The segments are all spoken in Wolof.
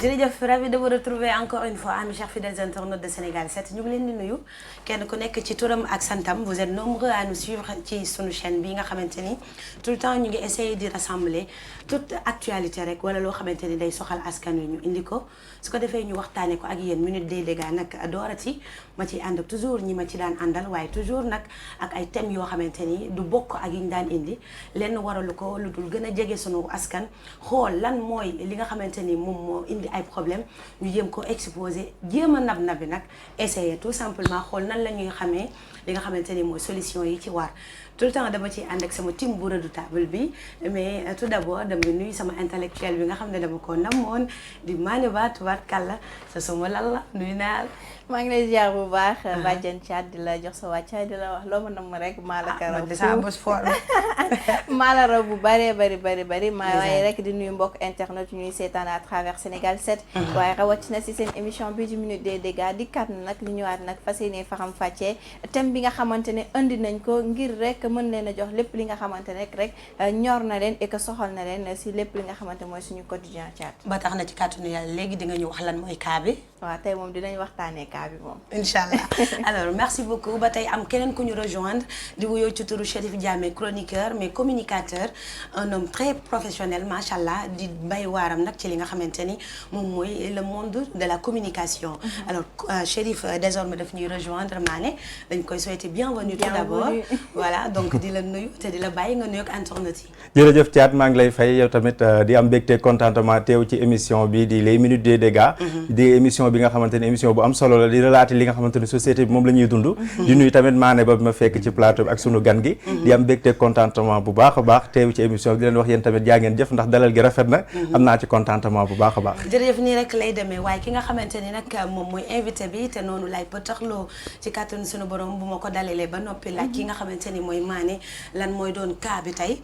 jërëjëf ravi de vous retrouver encore une fois mes chers fidèles internautes de Sénégal 7 ñu ngi leen di nuyu kenn ku nekk ci turam ak santam vous êtes nombreux à nous suivre ci sunu chaîne bi nga xamante ni tout le temps ñu ngi essayer di rassembler toute actualité rek wala loo xamante ni day soxal askan wi ñu indi ko su ko defee ñu waxtaanee ko ak yéen minute des dégâts nag doorati ma ciy ànd ak toujours ñi ma ci daan àndal waaye toujours nag ak ay thèmes yoo xamante ni du bokk ak yi ñu daan indi lenn waralu ko lu dul gën a jege sunu askan xool lan mooy li nga xamante ni moom moo indi ay problème ñu jéem ko exposer jéem a nab-nabi nag essayer tout simplement xool nan la ñuy xamee li nga xamante ni mooy solution yi ci war tout le temps dama ciy ànd ak sama team bu redoutable bi mais tout d'abord dama nuyu sama intellectuel bi nga xam ne dama ko namoon di maane baat kàlla sa suma lan la nuyu naa maa ngi lay ziar bu baax Badiane Thiat di la jox sa wàccaay di la wax loo ma nam rek maa la ka raw maa la raw bu bëree bëri waaye rek di nuyu mbokk internet ñuy seetaan à travers Sénégal 7 waaye rawatina si seen émission bi di minute des dégâts di kat nag li ñëwaat nag fas yéene faram fàccee thème bi nga xamante ne indi nañ ko ngir rek mën leen a jox lépp li nga xamante ne rek ñor na leen et que soxal na leen si lépp li nga xamante mooy suñu quotidien Thiat ba tax na ci kàttanu yàlla léegi di nga ñu wax lan mooy cas bi waaw tey moom dinañ waxtaanee cas bi moom Inch'Allah alors merci beaucoup ba tey am keneen ku ñu rejoindre di wuyoo ci turu Chérif Diamé chroniqueur mais communicateur un homme très professionnel machallah di bay waaram nag ci li nga xamante ni moom mooy le monde de la communication alors Chérif désormais daf ñuy rejoindre Mané dañ koy souhaiter bienvenue tout d'abord voilà donc di la nuyu te di la bàyyi nga nuyu ak internet yi jërëjëf Thiat maa ngi lay fay yow tamit di am mbégte contentement teew ci émission bi di les minutes des dégâts di émission bi nga xamante ni émission bu am solo la di relater li nga xamante ni société bi moom la ñuy dund di nuyu tamit Mané ba ma fekk ci plateau bi ak sunu gan gi di am mbégte contentement bu baax a baax teew ci émission bi di leen wax yéen tamit jaa ngeen jëf ndax dalal gi rafet na am naa ci contentement bu baax a baax jërëjëf nii rek lay demee waaye ki nga xamante ni nag moom mooy invité bi te noonu lay pëtaxloo ci kàttanu sunu borom bu ma ko dalalee ba noppi laaj ki nga xamante ni mooy Mané lan mooy doon cas bi tey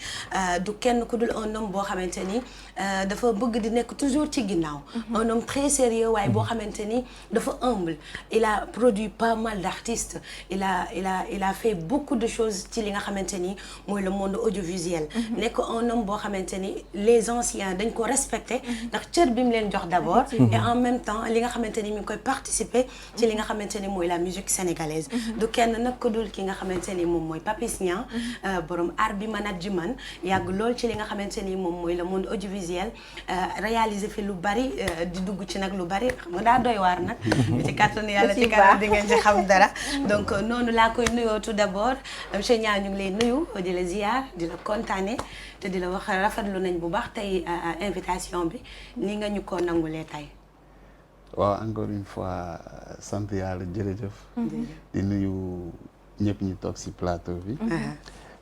du kenn ku dul un homme boo xamante ni dafa bëgg di nekk toujours ci ginnaaw un homme très sérieux waaye boo xamante ni dafa humble il a produit pas mal d'artistes il a fait beaucoup de choses ci li nga xamante ni mooy le monde audiovisuel nekk un homme boo xamante ni les anciens dañ ko respecté ndax cër bi mu leen jox d'abord et en même temps li nga xamante ni mi ngi koy participer ci li nga xamante ni mooy la musique sénégalaise du kenn nag ko dul ki nga xamante ni moom mooy Papis Niang borom art bi management yàgg lool ci li nga xamante ni moom mooy le monde audiovisuel réaliser fi lu bari di dugg ci nag lu bari xam nga daa doy waar nag ci kàttanu yàlla ci kanam di ngeen ci xam dara donc noonu laa koy nuyoo tout d'abord monsieur Niang ñu ngi lay nuyu di la ziar di la kontaane te di la wax rafetlu nañ bu baax tey invitation bi ni nga ñu ko nangulee tey waaw encore une fois sant yàlla jërëjëf di nuyu ñëpp ñi toog ci plateau bi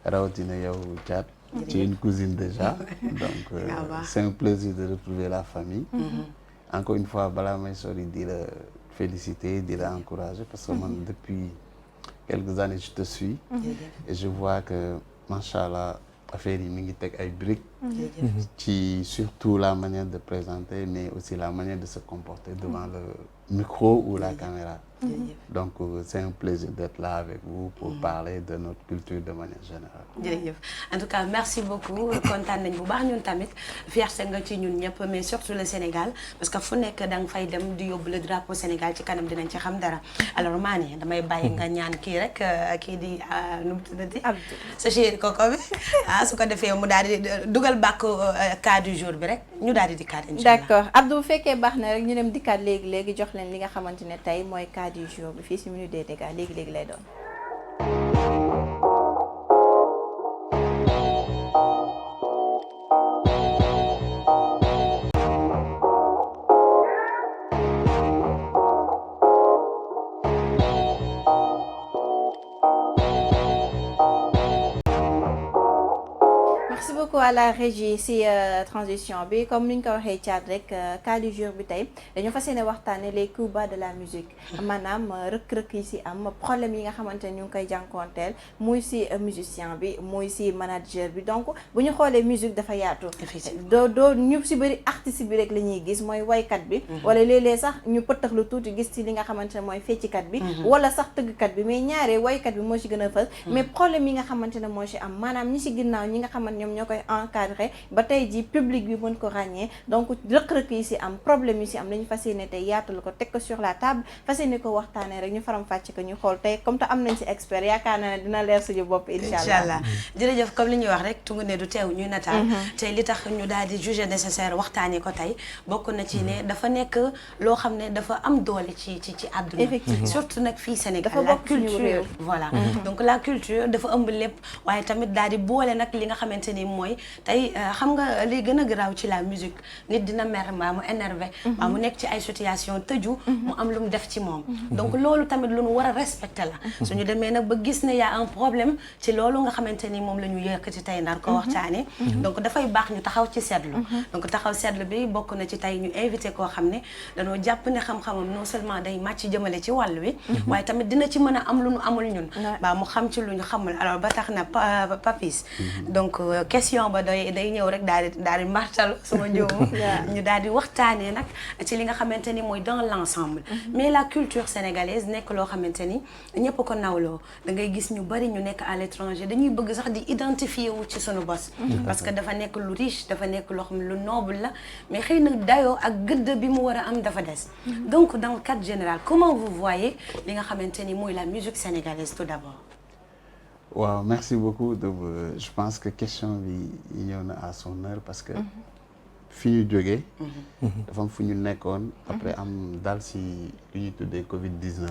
rawatina yow Thiat tu es une cousine déjà donc c'est un plaisir de retrouver la famille encore une fois balaa may sori di la féliciter di la encourager parce que man depuis quelques années je te suis et je vois que machallah affaire yi mi ngi teg ay briques ci surtout la manière de présenter mais aussi la manière de se comporter devant le micro ou la caméra donc c'est un plaisir d'être là avec vous pour parler de notre culture de manière générale jërëjëf en tout cas merci beaucoup kontaan nañ bu baax ñun tamit fierté nga ci ñun ñëpp mais surtout le Sénégal parce que fu nekk da nga fay dem di yóbbu le drapeau Sénégal ci kanam dinañ ci xam dara alors Mané damay bàyyi nga ñaan kii rek kii di nu mu tuddati sa chéri koko bi su ko defee mu daal di dugal bàkk cas du jour bi rek ñu daal di dikkaat inch'Allah d'accord Abdou bu fekkee baax na rek ñu dem dikkaat léegi jox leen li nga xamante ne tey mooy cas du jour bi fii ci minute des dégâts léegi lay doon merci beaucoup à la régie si transition bi comme ni ñu ko waxee Thiat rek cas du jour bi tey dañoo fas yéene waxtaane les coups bas de la musique maanaam rëkk-rëkk yi si am problème yi nga xamante ne ñu ngi koy jànkoonteel muy si musicien bi muy si manager bi donc bu ñu xoolee musique dafa yaatu doo ñu si bëri artiste bi rek la ñuy gis mooy waykat bi wala léeg-léeg sax ñu pëttax lu tuuti gis si li nga xamante ne mooy feccikat bi wala sax tëggkat bi mais ñaaree waykat bi moo si gën a fës mais problème yi nga xamante ne moo si am maanaam ñi si ginnaaw ñi nga xamante ñoom ñoo koy encadrer ba tey ji public bi mën ko ràññee donc rëq-rëq yi si am problème yi si am dañu fas yéene tey yaatal ko teg ko sur la table fas yéene ko waxtaanee rek ñu faram fàcce ko ñu xool tey comme te am nañ si expert yaakaar naa ne dina leer suñu bopp incha allah jërëjëf comme li ñuy wax rek tungu ne du teew ñuy nataal tey li tax ñu daal di juger nécessaire waxtaanee ko tey bokk na ci ne dafa nekk loo xam ne dafa am doole ci àdduna surtout nag fii Sénégal la culture voilà donc la culture dafa ëmb lépp waaye tamit daal di boole nag li nga xamante ni mooy tey xam nga li gën a garaaw ci la musique nit dina mer mbaa mu énervé mbaa mu nekk ci ay situation tëju mu am lu mu def ci moom donc loolu tamit lu nu war a respecter la suñu demee nag ba gis ne y a un problème ci loolu nga xamante ni moom la ñu yëkkati tey ndar ko waxtaane donc dafay baax ñu taxaw ci seetlu donc taxaw seetlu bi bokk na ci tey ñu invité koo xam ne dañoo jàpp ne xam-xamam non seulement day màcc jëmale ci wàll wi waaye tamit dina ci mën a am lu ñu amul ñun ba mu xam ci lu ñu xamul alors ba tax na Papis donc question ba day ñëw rek daal di martal suma njóomu ñu daal di waxtaanee nag ci li nga xamante ni mooy dans l'ensemble mais la culture sénégalaise nekk loo xamante ni ñëpp ko nawloo da ngay gis ñu bari ñu nekk à l'étranger dañuy bëgg sax di identifier wu ci sunu bos parce que dafa nekk lu riche dafa nekk loo xam ne lu noble la mais xëy na dayoo ak gëdd bi mu war a am dafa des donc dans le cadre général comment vous voyez li nga xamante ni mooy la musique sénégalaise tout d'abord. waaw merci beaucoup je pense que question bi ñëw na à son heure parce que fi ñu jógee dafa am fu ñu nekkoon après am dal si lu ñuy tuddee Covid-19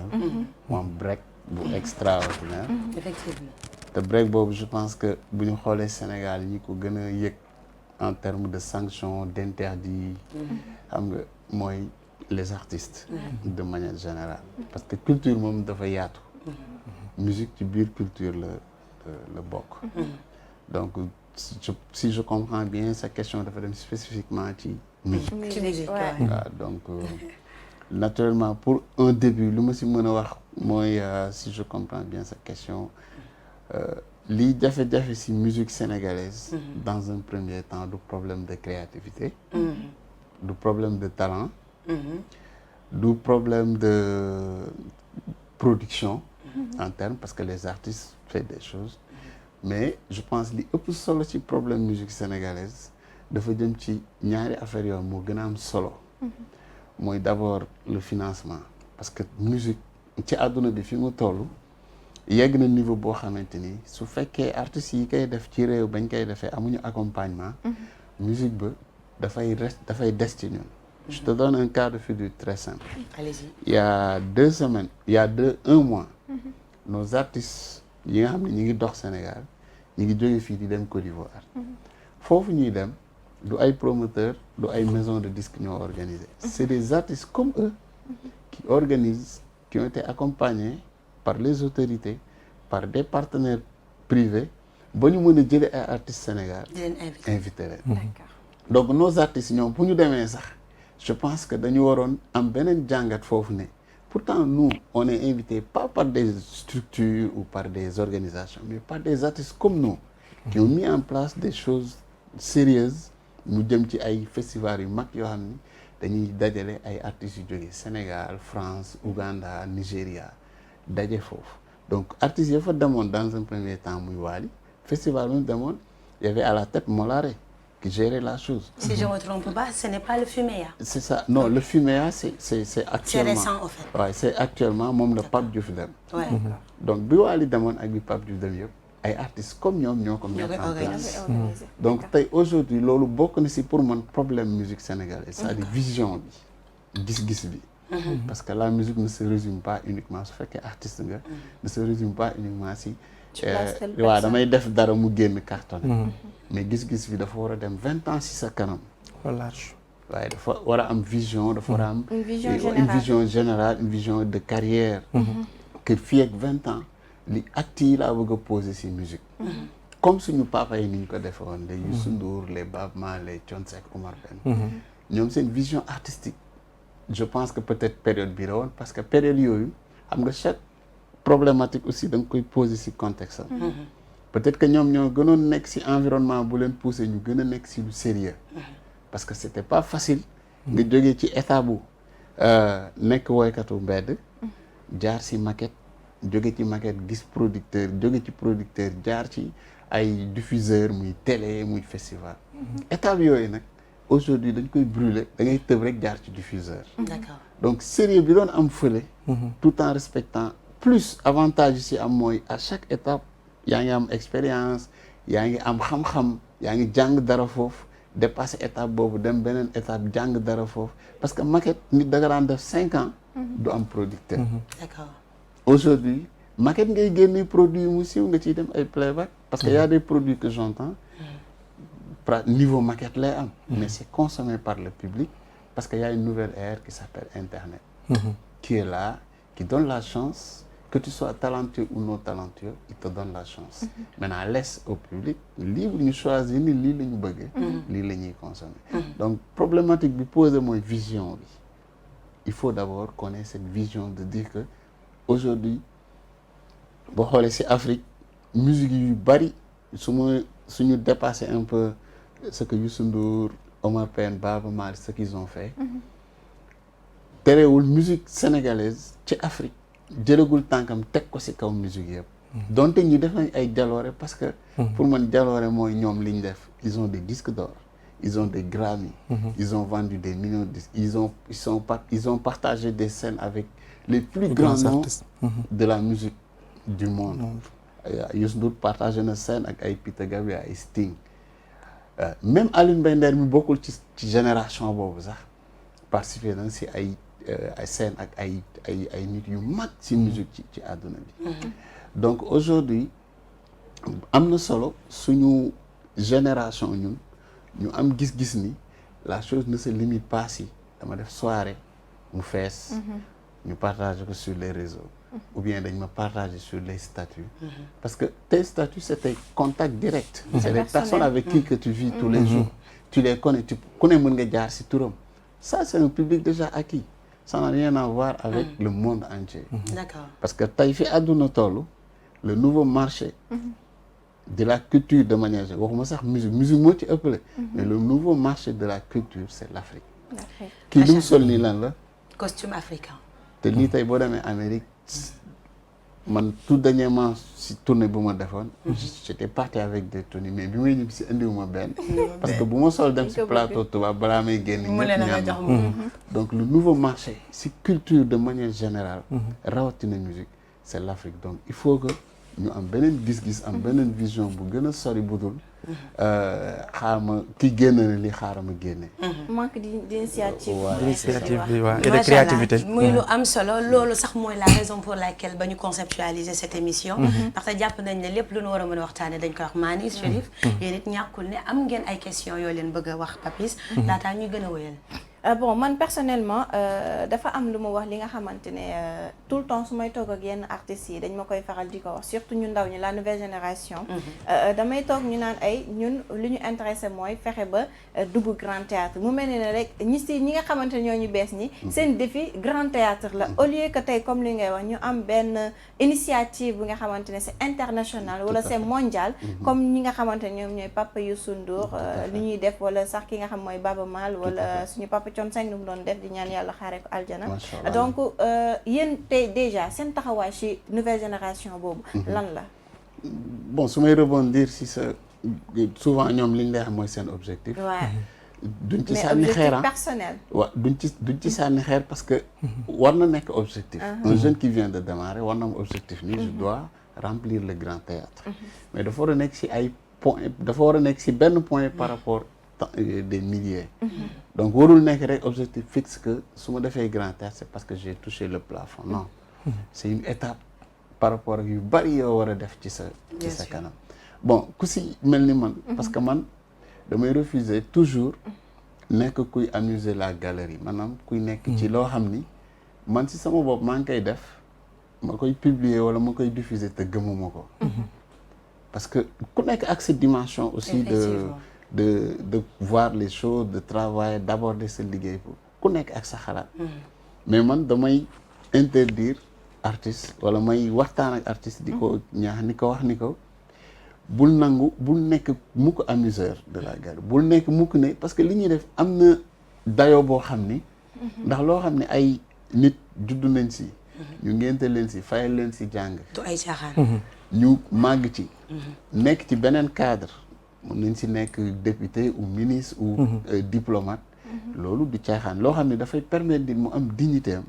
mu am break bu extraordinaire effectivement te break boobu je pense que bu ñu xoolee Sénégal ñi ko gën a yëg en termes de sanctions d'interdits xam nga mooy les artistes de manière générale parce que culture moom dafa yaatu musique ci biir culture la bokk donc si je comprends bien sa question dafa dem spécifiquement ci musique waaw donc naturellement pour un début lu ma si mën a wax mooy si je comprends bien sa question lii jafe-jafe si musique sénégalaise dans un premier temps du problème de créativité du problème de talent du problème de production en termes parce que les artistes font des choses mais je pense li ëpp solo ci problème musique sénégalaise dafa jëm ci ñaari affaires yoon moo gën a am solo mooy d'abord le financement parce que musique ci àdduna bi fi mu toll yegg na niveau boo xamante ni su fekkee artistes yi koy def ci réew bañ koy defee amuñu accompagnement musique ba dafay des ci ñun. Je te donne un cas de figure très simple. Allez-y. Il y a 2 semaines, un mois, nos artistes yi nga xam ne ñi ngi dox Sénégal ñi ngi jóge fii di dem Côte d'Ivoire. foofu ñuy dem du ay promoteurs du ay maisons de disques ñoo organisé. C'est des artistes comme eux qui organisent, qui ont été accompagnés par les autorités, par des partenaires privés ba ñu mën a jëlee ay artistes Sénégal. di leen invité leen. D'accord. Donc nos artistes ñoom bu ñu demee sax je pense que dañu waroon am beneen jàngat foofu ne pourtant nous on est invité pas par des structures ou par des organisations mais par des artistes comme nous qui ont mis en place des choses sérieuses mu jëm ci ay festivals yu mag yoo xam ni dañuy dajale ay artistes yu jógee Sénégal France Ouganda Nigéria daje foofu donc artistes ya fa demoon dans un premier temps muy Wally festival bu ñu demoon il y avait à la tête Molaré qui gérait la chose. Si je ne me trompe pas, ce n'est pas le Fuméa. C'est ça. Non, le Fuméa, c'est actuellement. C'est récent, en fait. Ouais, c'est actuellement moom la Pape Diouf dem. Ouais. Donc bi Wally demoon ak bi Pape Diouf dem yëpp ay artistes comme ñoom ñoo ko mettre en place. Donc tey aujourd'hui loolu bokk na si pour man problème musique sénégalaise c'est-à-dire vision bi gis-gis bi. Parce que la musique ne se résume pas uniquement su fekkee artiste nga ne se résume pas uniquement si. waaw damay def dara mu génn cartonné. mais gis-gis bi dafa war a dem 20 ans si sa kanam. large. waaye dafa war a am vision dafa war a am. une vision générale une vision de carrière. que fii ak 20 ans li actes yi laa bëgg a poser si musique. comme suñu papa yi ni ñu ko defee woon les Youssou Ndour les Baaba Maal les Thione Seck Omar Pène. ñoom seen vision artistique je pense que peut-être période bi la woon parce que période yooyu xam nga chaque problématique aussi da nga koy poser si contexte am. peut-être que ñoom ñoo gënoon nekk ci environnement bu leen pousser ñu gën a nekk ci lu sérieux parce que c'était pas facile nga jógee ci état bu nekk woykatu mbedd jaar ci maquette jóge ci maquette gis producteur jóge ci producteur jaar ci ay diffuseur muy télé muy festival étape yooyu nag aujourd'hui dañ koy brûler da ngay tëb rek jaar ci diffuseur d'accord donc sérieux bi doon am fële tout en respectant plus avantage yi si am mooy à chaque étape yaa ngi am expérience yaa ngi am xam-xam yaa ngi jàng dara foofu dépasser étape boobu dem beneen étape jàng dara foofu parce que maquette nit da nga daan def 5 ans du am producteur d'accord aujourd'hui maquette ngay génne produit mu siiw nga ciy dem ay playback parce que y a des produits que j'entends niveau maquette lay am mais c'est consommé par le public parce que y a une nouvelle ère qui s'appelle internet qui est là qui donne la chance que tu sois talentueux ou non talentueux il te donne la chance maintenant laisse au public libre ñu choisir ni lii la ñu bëgg lii la ñuy consommer donc problématique bi posé mooy vision bi il faut d'abord qu'on ait cette vision de dire que aujourd'hui boo xoolee ci Afrique musique yu bari suñu dépasser un peu ce que Youssou Ndour Omar Pène Baaba Maal ce qu'ils ont fait terewul musique sénégalaise ci Afrique jëlagul tànkam teg ko ci kaw musique yëpp donte ñu def nañ ay jaloore parce que pour man jaloore mooy ñoom li ñu def ils ont des disques d'or ils ont des Grammy ils ont vendu des millions de disques ils ont partagé des scènes avec les plus grands noms de la musique du monde Youssou Ndour partagé na scène ak ay Peter Gabriel ay Sting même Alioune Mbaye Nder mi bokkul ci génération boobu sax participer na ci ay scène ak ay nit yu mag ci musique ci àdduna bi donc aujourd'hui am na solo suñu génération ñun ñu am gis-gis ni la chose ne se limite pas si dama def soirée mu fees ñu partager ko sur les réseaux ou bien dañ ma partager sur les statuts parce que tes statuts c'est tes contacts directs c'est les personnes avec qui que tu vis tous les jours tu les connais ku ne mën nga jaar ci turam ça c'est un public déjà acquis ça n'a rien à voir avec le monde entier d'accord parce que tey fi àdduna toll le nouveau marché de la culture de manière générale waxuma sax musique moo ci ëppale mais le nouveau marché de la culture c'est l'Afrique kii li mu sol nii lan la costume africain te lii tey boo demee Amérique man tout dernièrement si tournée bu ma defoon j'étais parti avec des tenues mais bi may ñibbi si indiwuma benn parce que bu ma sol dem si plateau tubaab balaa may génn ñëpp ñaan donc le nouveau marché si culture de manière générale rawatina musique c'est l'Afrique donc il faut que ñu am beneen gis-gis am beneen vision bu gën a sori budul xaaral ma ki génn na li xaaral ma génne. manque d'initiative. d'initiative bi waaw et de créativité. muy lu am solo loolu sax mooy la raison pour laquelle ba ñu conceptualiser cette émission. ndaxte jàpp nañ ne lépp lu ñu war a mën a waxtaanee dañ koy wax Mani Chérif. yéen it ñàkkul ne am ngeen ay questions yoo leen bëgg a wax Papis. laataa ñuy gën a wéyal. bon man personnellement dafa am lu ma wax li nga xamante ne tout le temps su may toog ak yenn artistes yi dañ ma koy faral di ko wax surtout ñu ndaw ñi la nouvelle génération. damay toog ñu naan ay ñun li ñu intéressé mooy fexe ba dugg grand théâtre mu mel ne rek ñi nga xamante ne ñoo ñu bees ñi. seen défi grand théâtre la au lieu que tey comme li ngay wax ñu am benn initiative bu nga xamante ne c'est international wala c'est mondial. comme ñi nga xamante ne ñoom ñooy Papa Youssou Ndour li ñuy def wala sax ki nga xam mooy Baaba Maal wala suñu papa Thione Seck nu mu doon def di ñaan yàlla xaare ko aljana donc yéen tey déjà seen taxawaay ci nouvelle génération boobu lan la bon su may rebondir si sa souvent ñoom li ñu lay xam mooy seen objectif duñ ci sànni xeer personnel waaw duñ ci sànni xeer parce que war na nekk objectif un jeune qui vient de démarrer war na am objectif ni je dois remplir le grand théâtre mais dafa war a nekk ci ay point dafa war a nekk ci benn point par rapport des milliers donc warul nekk rek objectif fixe que su ma defee grand théâtre c'est parce que j'ai touché le plafond non c'est une étape par rapport ak yu bari yoo war a def ci sa kanam bon ku si mel ni man parce que man damay refuser toujours nekk kuy amuser la galerie maanaam kuy nekk ci loo xam ni man si sama bopp maa ngi koy def ma koy publier wala ma koy diffuser te gëmuma ko parce que ku nekk ak sa dimension aussi de voir les choses de travailler d'aborder sa liggéey pour ku nekk ak sa xalaat mais man damay interdire artiste wala may waxtaan ak artiste di ko ñaax ni ko wax ni ko bul nekk mukk amuseur de la galerie bul nekk mukk ne parce que li ñuy def am na dayoo boo xam ni ndax loo xam ne ay nit juddu nañ si ñu ngénte leen si fayal leen si jàng du ay caaxaan ñu màgg ci nekk ci beneen cadre mën nañ si nekk député ou ministre ou diplomate loolu du caaxaan loo xam ne dafay permettre nit mu am dignité am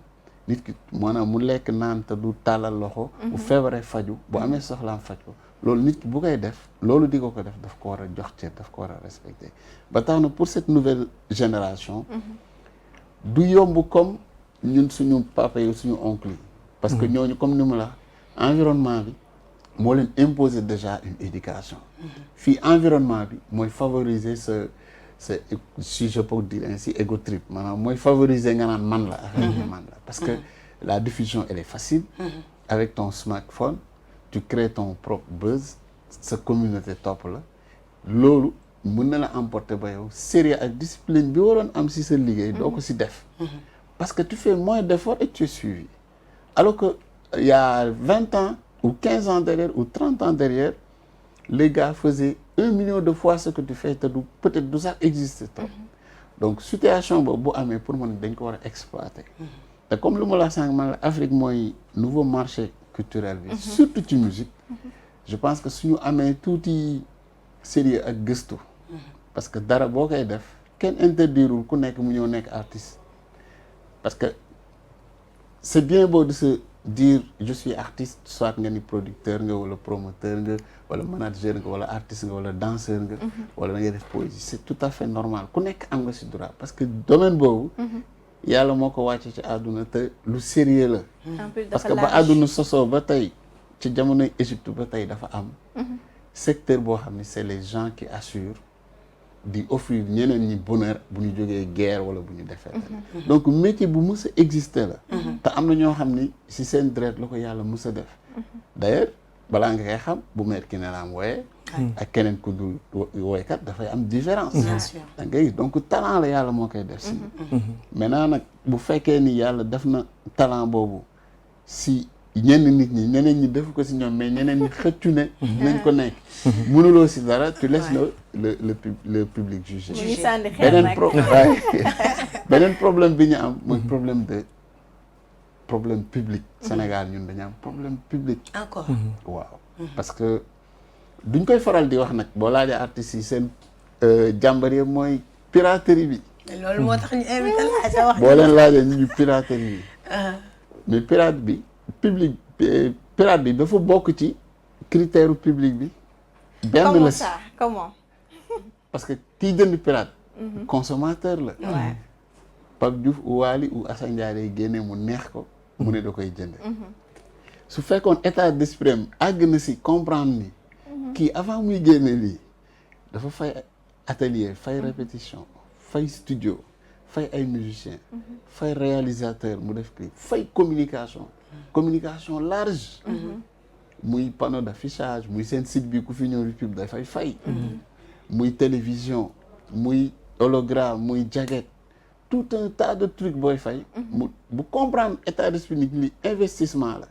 nit ki maanaam mu lekk naan te du tàllal loxo bu feebaree faju bu amee soxlaam faj ko loolu nit ki bu koy def loolu di ko def daf ko war a jox cër daf ko war a respecter ba tax na pour cette nouvelle génération du yomb comme ñun suñu papa yi suñu oncle yi parce que ñooñu comme ni mu la environnement bi moo leen imposer déjà une éducation fii environnement bi mooy favoriser si je peux dire ainsi ego trip maanaam mooy favoriser nga naan man la affaire bi man la parce que la diffusion elle est facile avec ton smartphone tu crées ton propre buzz sa communauté topp la loolu mën na la emporter ba yow sérieux ak discipline bi waroon am si sa liggéey doo ko si def parce que tu fais moins d'efforts et tu es suivi alors que il y a 20 ans ou 15 ans derrière ou 30 ans derrière les gars faisaient 1 million de fois ce que tu fais te du peut-être du sax exister toi donc situation boobu bu amee pour man dañ ko war a exploiter te comme lu ma la sànq man la Afrique mooy nouveau marché culturel bi surtout ci musique je pense que suñu amee tuuti sérieux ak gëstu parce que dara boo koy def kenn interdirul ku nekk mu ñëw nekk artiste parce que c'est bien beau de se dire je suis artiste soit nga ni producteur nga wala promoteur nga wala manager nga wala artiste nga wala danseur nga wala da ngay def poésie c'est tout à fait normal ku nekk am nga ci droit parce que domaine boobu yàlla moo ko wàcce ci àdduna te lu sérieux la parce que ba àdduna sosoo ba tey ci jamonoy Égypte ba tey dafa am secteur boo xam ne c'est les gens qui assurent di offrir ñeneen ñi bonheur bu ñu jógee guerre wala bu ñu defee donc métier bu mës a exister la te am na ñoo xam ni si seen deret la ko yàlla mës a def d'ailleurs balaa nga koy xam bu meer ki ne laam wooyee ak keneen ku dul wooykat dafay am différence da ngay gis donc talent la yàlla moo koy def si maintenant nag bu fekkee ni yàlla def na talent boobu si ñenn nit ñi ñeneen ñi def ko si ñoom mais ñeneen ñi xëccu ne nañ ko nekk mënuloo si dara tu laisses le public juger beneen problème bi ñu am mooy problème public Sénégal ñun dañu am problème public encore waaw parce que duñ koy faral di wax nag boo laajee artistes yi seen jàmbar yëpp mooy piraterie bi loolu moo tax ñu invité la sa wax boo leen laajee ñu piraterie bi mais pirate bi dafa bokk ci critère public bi benn la si comment parce que kiy jënd pirate consommateur la Pape Diouf ou Wally ou Assane Ndiaye day génne mu neex ko mu ne da koy jënd su fekkoon état d'esprit am àgg na si comprendre ni kii avant muy génne lii dafa fay atelier fay répétition fay studio fay ay musicien fay réalisateur mu def clip fay communication large muy panneau d'affichage muy seen site bi ku fi ñëw di pub dafay fay muy télévision muy hologramme muy jacket tout un tas de trucs booy fay mu bu comprendre état d'esprit nit li investissement la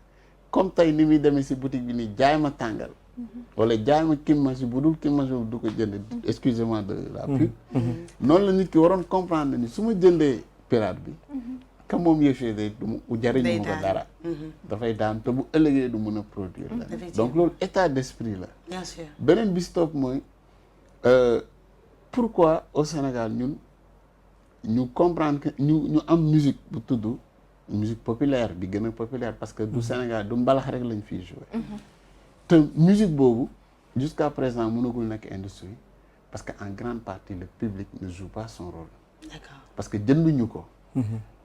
comme tey ni muy demee si boutique bi nii jaay ma tàngal wala jaay ma kimmachi bu dul kimmachi du ko jënd excusez-moi de la pub noonu la nit ki waroon comprendre ni su ma jëndee pirate bi ka moom yëfee day du jariñu ma ko dara dafay daan te bu ëllëgee du mën a produire la donc loolu état d'esprit la bien sûr beneen bi stop mooy pourquoi au Sénégal ñu comprendre que ñu am musique bu tudd musique populaire bi gën a populaire parce que du Sénégal du mbalax rek lañ fiy jouer te musique boobu jusqu'à présent mënagul nekk industrie parce que en grande partie le public ne joue pas son rôle d'accord parce que jënduñu ko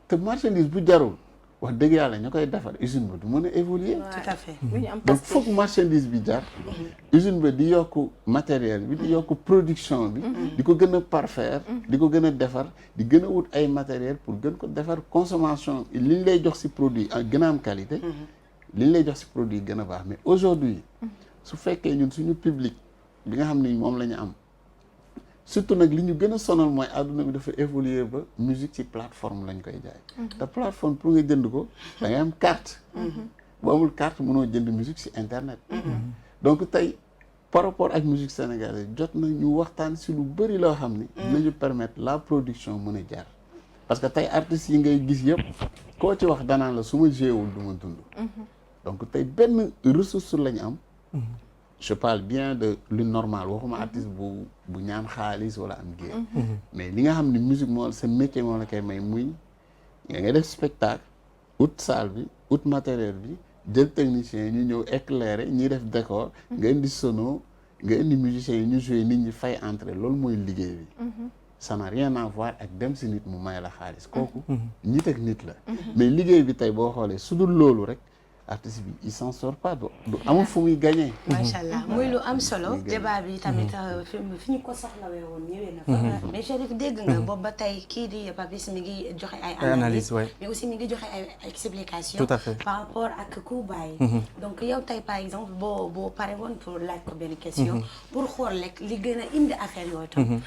te marchandise bu jarul wax dëgg yàlla ñu koy defar usine ba du mën a évoluer tout à fait donc foog marchandise bi jar usine ba di yokk matériel bi di yokk production bi di ko gën a parfaire di ko gën a defar di gën a wut ay matériel pour gën ko defar consommation li ñu lay jox ci produit en gën a am qualité li ñu lay jox ci produit gën a baax mais aujourd'hui su fekkee ñun suñu public bi nga xam ne moom la ñu am surtout nag li ñu gën a sonal mooy àdduna bi dafa évoluer ba musique ci plateforme lañ koy jaay te plateforme pour nga jënd ko da ngay am carte bu amul carte mënoo jënd musique ci internet donc tey par rapport ak musique sénégalaise jot na ñu waxtaan ci lu bëri loo xam ni dinañu permettre la production mën a jar parce que tey artistes yi ngay gis yëpp koo ci wax danaan la su ma jéewul du ma dund donc tey benn ressource lañu am je parle bien de lu normal waxuma artiste bu ñaan xaalis wala am géer mais li nga xam ne musique moo sa métier moo la koy may muy nga ngay def spectacle ut salle bi ut matériel bi jël technicien ñu ñëw éclairer ñi def décor nga indi sono nga indi musiciens yi ñu jouer nit ñi fay entrée loolu mooy liggéey bi ça n'a rien à voir ak dem si nit mu may la xaalis kooku nit ak nit la mais liggéey bi tey boo xoolee su dul loolu rek artiste bi il s'en sort pas du amul fu muy gagné. macha allah muy lu am solo débat bi tamit fi ñu ko soxlawee woon ñëwee na fa. mais Chérif dégg nga boobu ba tey kii di Papis mi ngi joxe ay analyse mais aussi mi ngi joxe ay explication tout à fait par rapport ak Kuuba yi. donc yow tey par exemple boo pare woon pour laaj ko benn question. pour xool rek li gën a indi affaire yooyu tam.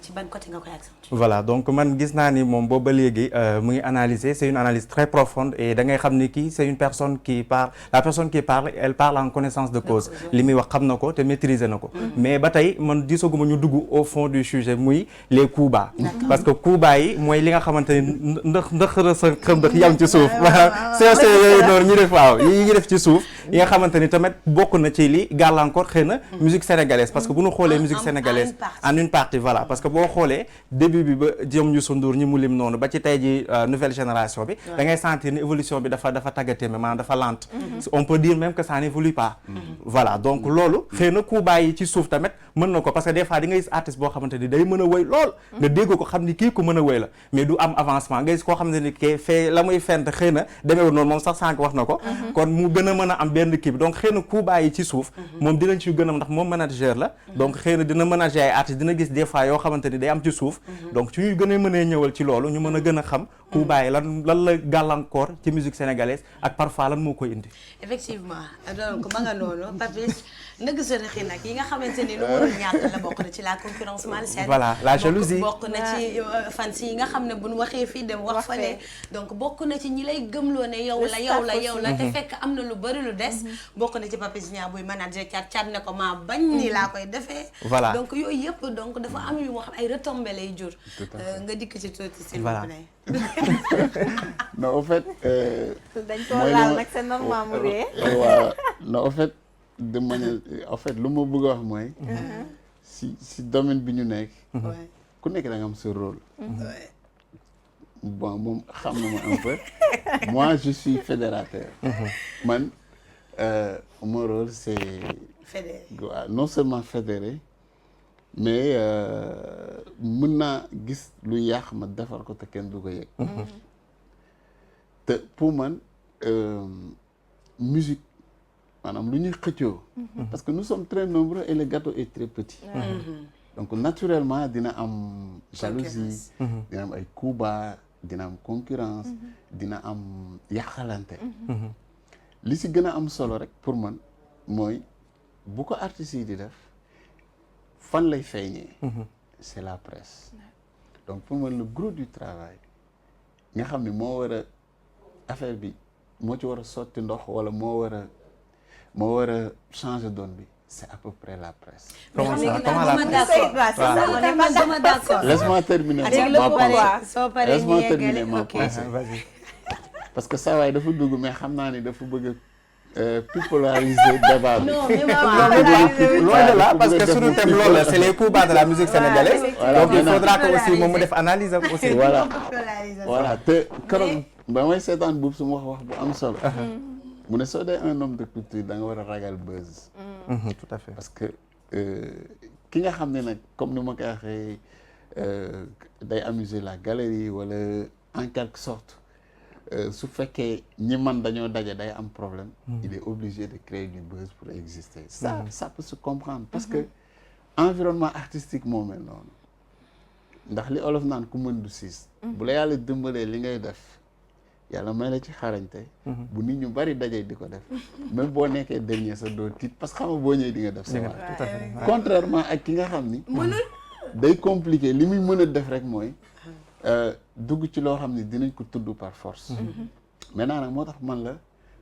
ci ban côté nga koy accentuer. voilà donc man gis naa ni moom boobu ba léegi mu ngi analyser c'est une analyse très profonde et da ngay xam ni kii c'est une personne qui parle la personne qui parle elle parle en connaissance de cause li muy wax xam na ko te maîtriser na ko mais ba tey man gisaguma ñu dugg au fond du sujet muy les coups bas parce que coups bas yi mooy li nga xamante ni ndax sa xëm ndax yam ci suuf c'est yooyu noonu ñu def waaw yi ñu def ci suuf yi nga xamante ni tamit bokk na ci li gàllankoor xëy na musique sénégalaise parce que bu ñu xoolee musique sénégalaise en une partie voilà parce que boo xoolee début bi ba jëm Youssou Ndour ñi mu lim noonu ba ci tey ji nouvelle génération bi da ngay sentir ni évolution bi dafa tàggatémé maanaam dafa lente on peut dire même que ça n'évolue pas voilà donc loolu xëy na ku bàyyi ci suuf tamit mën na ko parce que des fois di nga gis artiste boo xamante ni day mën a wëy lool nga dégg ko xam ni kii ku mën a wëy la mais du am avancement nga gis koo xamante ni kii fee la muy fent xëy na demeewul noonu moom sax sànq wax na ko kon mu gën a mën a am benn kii bi donc xëy na ku bàyyi ci suuf moom dinañ ci gën a ndax moom manager la donc xëy na dina manager ay artiste dina gis des fois yoo xamante ni day am ci suuf donc ci ñuy gën a mënee ñëwal ci loolu ñu mën a gën a xam ku bàyyi lan la gàllankoor ci musique sénégalaise ak parfois lan moo koy indi effectivement donc ma nga noonu Papis nëgg sa rëxi nag yi nga xamante ni lu warul ñàkk la bokk na ci la concurrence malsaine voilà la jalousie bokk na ci fans yi nga xam ne buñ waxee fii dem wax fale donc bokk na ci ñi lay gëmloo ne yow la te fekk am na lu bari lu des bokk na ci Papis Nia buy manager cat ne ko maa bañ ni laa koy defee voilà donc yooyu yëpp donc dafa am yu moo xam ay retombées lay jur nga dikk ci tuuti s'il vous plaît non au fait dañ ko laal nag c'est normal mu ree waaw non au fait de manière en fait lu ma bëgg a wax mooy si domaine bi ñu nekk ku nekk da nga am sa rôle bon moom xam na ma un peu moi je suis fédérateur man mon rôle c'est non seulement fédérer mais mën naa gis lu yàq ma defar ko te kenn du ko yëg te pour man musique maanaam lu ñuy xëccoo parce que nous sommes très nombreux et le gâteau est très petit donc naturellement dina am jalousie dina am ay coups bas dina am concurrence dina am yàqalante li si gën a am solo rek pour man mooy bu ko artistes yi di def fan lay feeñee c'est la presse donc pour man le gros du travail nga xam ne moo war a affaire bi moo ci war a sotti ndox wala moo war a changer donne bi c'est à peu près la presse. Laisse-moi terminer mon point. Parce que ça va dafa dugg mais xam naa ni dafa bëgg plus polariser débat bi. Non, mais loin de là parce que suñu thème loolu la c'est les coups bas de la musique sénégalaise. Donc il faudra que aussi moom mu def analyse aussi. Voilà te keroog ba may seetaan buub su ma wax bu am solo. mu ne soo dee un homme de culture da nga war a ragal buzz. Tout à fait parce que ki nga xam ne nag comme ni ma ko waxee day amuser la galerie wala en quelque sorte. su fekkee ñi man dañoo daje day am problème il est obligé de créer du buzz pour exister ça peut se comprendre parce que environnement artistique moo mel noonu ndax li olof naan ku mën du siis bu la yàlla dimbalee li ngay def yàlla may la ci xarañte bu nit ñu bari dajee di ko def même boo nekkee dernier sa doo tiit parce que xam nga boo ñëwee di nga def sa waar contrairement ak ki nga xam ni day compliqué li muy mën a def rek mooy dugg ci loo xam ne dinañ ko tudd par force maintenant nag moo tax man la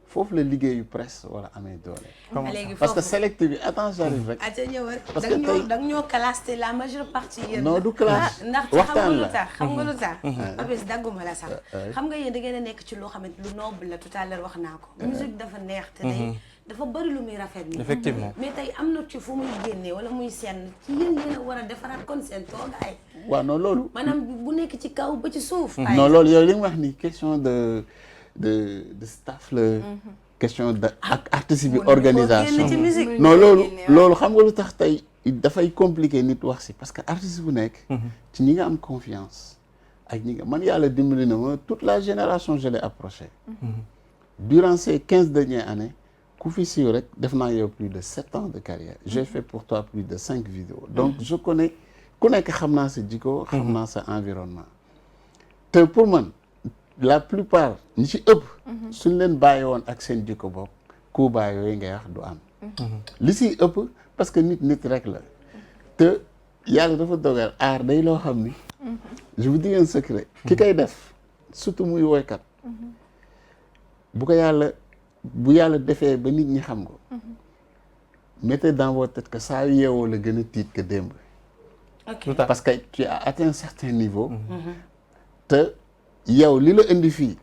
foofu la liggéeyu presse wala amee doole. léegi parce que foofu select bi attends j'arrive rek. aca ñëwal parce que tey da nga ñoo classé la majeure partie yéen non du classe ndax waxtaan la xam nga lu tax Papis dagguma la sax xam nga yéen da ngeen a nekk ci loo xamante lu noble la tout à l'heure wax naa ko musique dafa neex te day dafa bëri lu muy rafet ni effectivement mais tey am na ci fu muy génnee wala muy senn ci yéen yéen a war a defaraat kon seen toogaay waaw non loolu. maanaam bu nekk ci kaw ba ci suuf non loolu yow li nga wax ni question de staff la. question de ak artiste bi organisation. ci musique non loolu xam nga lu tax tey dafay compliqué nit wax si parce que artiste bu nekk. ci ñi nga am confiance. ak ñi nga man yàlla dimbali na ma toute la génération je l'ai approché. durant ces 15 dernières années. ku fi siiw rek def naa yow plus de 7 ans de carrière j'ai fait pour toi plus de 5 vidéos donc je connais ku nekk xam naa sa jikko xam naa sa environnement te pour man la plupart ñi ci ëpp suñ leen bàyyi woon ak seen jikko bopp ku bàyyi yooyu ngay wax du am li si ëpp parce que nit rek la te yàlla dafa dogal aar day loo xam ni je vous dis un secret ki koy def surtout muy woykat bu yàlla defee ba nit ñi xam ko mettez dans votre tête que saa yeewoo la gën a tiit que démb parce que tu as atteint un certain niveau te yow li la indi fii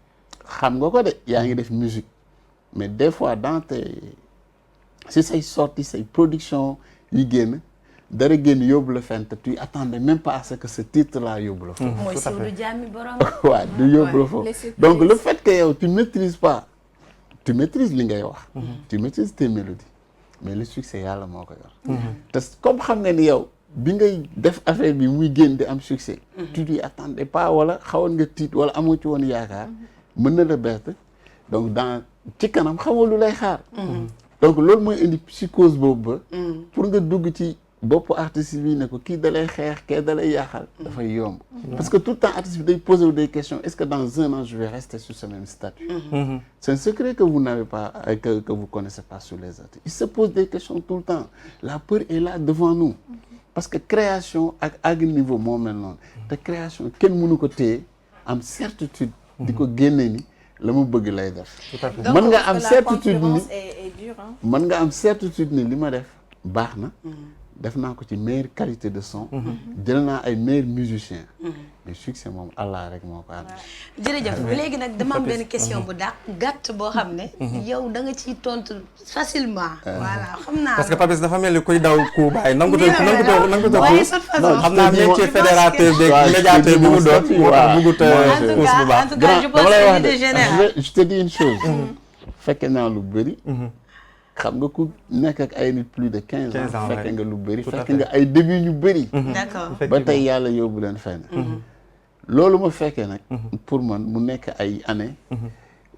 xam nga ko de yaa ngi def musique mais des fois dans si say sorties say production yi génn dara génn yóbbu la fenn te tu attendais même pas à ce que ce titre là yóbbu la foofu mooy siw du jàmmi borom waaw du yóbbu la foofu donc le fait que yow tu maîtrises pas tu maîtrises li ngay wax tu maîtrises tes mélodies mais le succès yàlla moo ko yor te comme xam nga ni yow bi ngay def affaire bi muy génn di am succès tu t'y attendais pas wala xawoon nga tiit wala amoo ci woon yaakaar mën na la bett donc dans ci kanam xamoo lu lay xaar donc loolu mooy indi psychose boobu ba pour nga dugg ci bopp artiste bi ne ko kii dalay xeex kee dalay yaaxal dafay yomb parce que tout le temps artiste bi day poser des questions est-ce que dans 1 an je vais rester sur ce même statut c'est un secret que vous n'avez pas que vous connaissez pas sur les artistes ils se posent des questions tout le temps la peur est là devant nous parce que création ak àgg niveau moo mel noonu te création kenn mënu ko téye am certitude di ko génne ni la mu bëgg lay def mën nga am certitude ni mën nga am certitude ni li ma def baax na def naa ko ci meilleure qualité de son jël naa ay meilleurs musiciens mais succès moom Allah rek moo ko am jërëjëf léegi nag dama am benn question bu gàtt boo xam ne yow da nga ciy tontu facilement voilà xam naa parce que Papis dafa mel ni kuy daw ku bàyyi nangu ko xam naa métier fédérateur bi médiateur bi mu doon moo tax bëggut puus bu baax dama lay wax de je te dis une chose fekke naa lu bëri xam nga ku nekk ak ay nit plus de 15 ans fekke nga lu bëri fekke nga ay début ñu bëri d'accord ba tey yàlla yóbbu leen fenn loolu ma fekkee nag pour man mu nekk ay année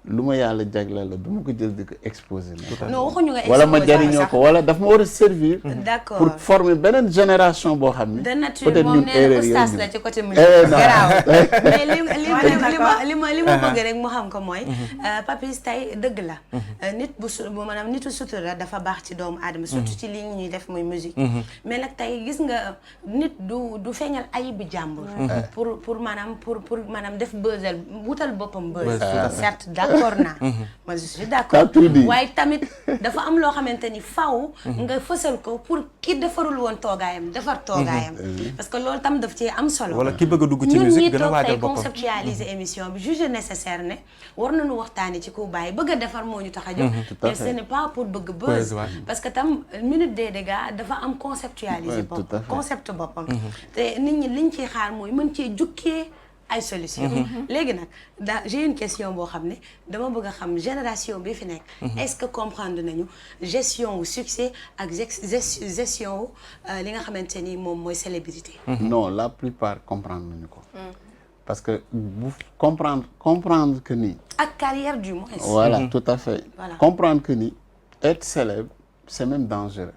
lu ma yàlla jagleel la du ma ko jël di ko exposé non waxuñu nga wala ma jariñoo ko wala daf ma war a servir d'accord pour former beneen génération boo xam ne de nature peut-être moom ñun nee na erreur oustaz yooyu la ci côté musique garaaw mais li ma bëgg rek mu xam ko mooy Papis tey dëgg la nit bu maanaam nitu sutura dafa baax ci doomu aadama surtout ci li ñuy def muy musique mais nag tey gis nga nit du feeñal ayibi jàmbur pour maanaam def bësal wutal boppam bës certes d'accord naa man je suis d'accord waaye tamit dafa am loo xamante ni faw nga fësal ko pour ki defarul woon toogaayam defar toogaayam parce que loolu tam daf ci am solo wala ki bëgg a dugg ci musique gën a waajal boppam conceptualiser émission bi juge nécessaire ne war nañu waxtaani ci ku bàyyi bëgg a defar moo ñu tax a jóg mais ce n'est pas pour bëgg buzz parce que tam minute des dégâts dafa am conceptualiser boppam concept boppam te nit ñi liñ ciy xaar mooy mën cee jukkee ay solution léegi nag j'ai une question boo xam ne dama bëgg a xam génération bi fi nekk est-ce que comprendre nañu gestion wu succès ak gestion wu li nga xamante ni moom mooy célébrité non la plupart comprendre nañu ko parce que bu comprendre que ni ak carrière du moins voilà tout à fait comprendre que ni être célèbre c'est même dangereux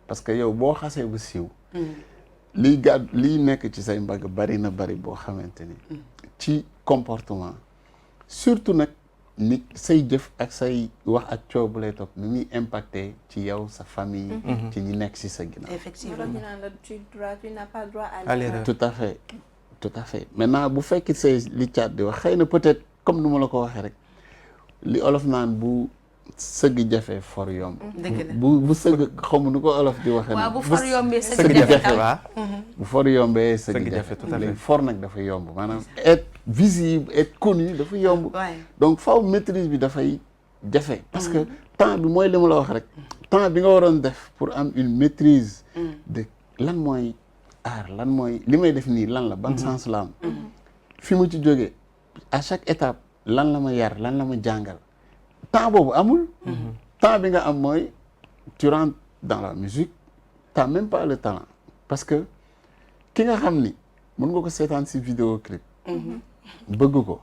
parce que yow boo xasee bu siiw lii nekk ci say mbagg bari boo xamante ni ci comportement surtout nag nit say jëf ak say wax ak coow bu lay topp ni muy impacté ci yow sa famille ci ñi nekk ci sa ginnaaw effectivement tu n'as pas droit à l'erreur tout à fait maintenant bu fekkee say li caat di wax xëy na peut-être comme nu ma la ko waxee rek li olof naan bu sëgg jafe for yomb. dëgg la bu sëgg xamu nu ko olof di waxee. waaw bu for yombee sëgg jafe waaw. bu for yombee sëgg Sëgg jafe, jafe tout à fait. léegi for nag dafa yomb maanaam être visible être connu dafa yomb. Ouais. donc faw maîtrise bi dafay jafe. parce que temps bi mooy li ma la wax rek. temps bi nga waroon def pour am une maîtrise. de lan mooy art lan mooy li may def nii lan la ban sens la am. fi mu ci jógee à chaque étape lan la ma yar lan la ma jàngal. temps boobu amul. temps bi nga am mooy tu rentres dans la musique t'as même pas le talent parce que ki nga xam ni mën nga ko seetaan si vidéo clip. bëgg ko.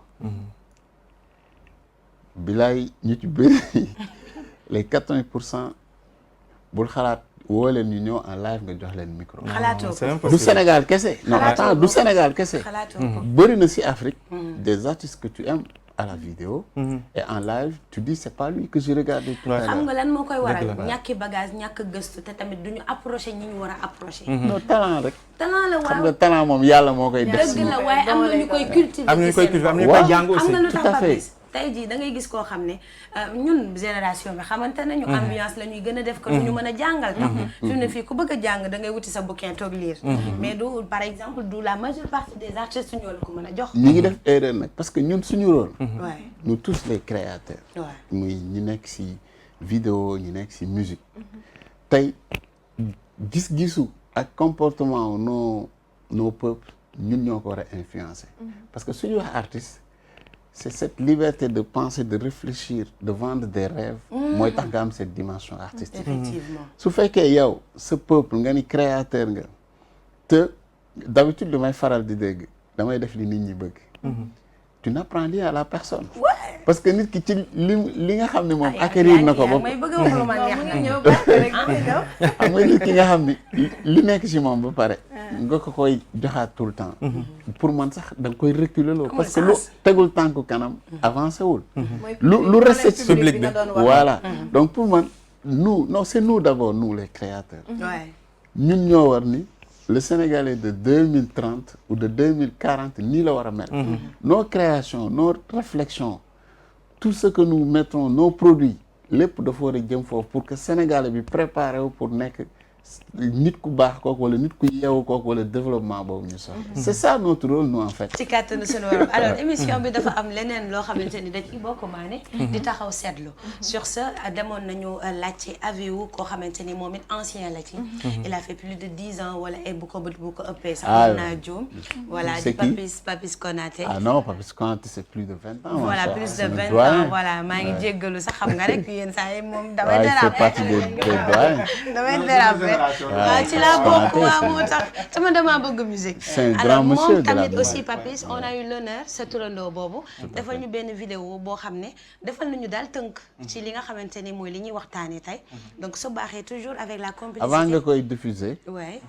bilaay ñu ci bëri les 80% bul xalaat woo leen ñu ñëw en live nga jox leen micro. xalaatoo c'est ko impossible. du Sénégal kese. non Xalaatoo attends ko. du Sénégal kese. xalaatoo ko. bëri na si Afrique. des artistes que tu aimes à la vidéo. et en live tu dis c'est pas lui que je regardais tout à l'heure. xam nga lan moo koy waral Dëgg la. ñàkki bagage ñàkk gëstu te tamit duñu approché ñi ñu war a approché. non talent rek. talent la xam waaw nga talent moom yàlla moo koy def si dëgg la waaye am na ñu koy cultiver. am nañu koy cultiver am nañu Waaw. koy jàng aussi. am nga lu tout tax à fait. Papis tey jii da ngay gis koo xam ne ñun génération bi xamante nañu ambiance la ñuy gën a def ko ñu mën a jàngal tax fi mu ne fii ku bëgg a jàng da ngay wuti sa bouquin toog lire mais du par exemple du la majeure partie des artistes ñoo la ko mën a jox ñi ngi def erreur nag parce que ñun suñu rôle. ouais nous tous les créateurs. ouais muy ñi nekk si vidéo ñi nekk si musique. tey gis-gisu ak comportement nos peuples ñun ñoo ko war a influencer. parce que suñu wax artiste c'est cette liberté de penser de réfléchir de vendre des rêves. mooy tax nga am cette dimension artistique. effectivement su fekkee yow sa peuple nga ni créateur nga te d'habitude lu may faral di dégg damay def li nit ñi bëgg. tu n'apprends rien à la personne. parce que nit ki ci li nga xam ne moom acquérir na ko ba. may bëgg a wax lu ma neex na ñëw baax rek ñëw. xam nga nit ki nga xam ni li nekk ci moom ba pare. nga ko koy joxaat tout le temps. pour man sax da nga koy reculer loo. parce que lu tegul tànku kanam avancé wul. lu resté ci public bi voilà. donc pour man nous non c'est nous d'abord nous les créateurs. ouais ñun ñoo war ni le Sénégalais de 2030 ou de 2040 nii la war a mel. nos créations nos réflexions tout ce que nous mettons nos produits lépp dafa war a jëm foofu pour que Sénégalais bi préparé wu pour nekk nit ku baax kooku wala nit ku yeewu kooku wala développement boobu ñu soxla. c'est ça notre rôle nous en fait. ci kàttanu sunu borom alors émission bi dafa am leneen loo xamante ni da ci bokk maane di taxaw seetlu sur ce demoon nañu laajte avis wu koo xamante ni moom it ancien la ci il a fait plus de 10 ans wala ay bu ko ëppee sax mën naa juum voilà di Papis Konaté ah non Papis Konaté c'est plus de 20 ans voilà plus de 20 ans voilà maa ngi jéggalu sax xam nga rek yéen saa yi moom damay déraper waaw ci laa bokk waaw moo tax sama damaa bëgg musique c'est un alors grand monsieur moom de la tamit musique. aussi Papis on a eu l'honneur sa turandoo boobu defal ñu benn vidéo boo xam ne defal nañu daal tënk ci li nga xamante ni mooy li ñuy waxtaanee tey donc su baaxee toujours avec la complicité avant nga koy diffuser ouais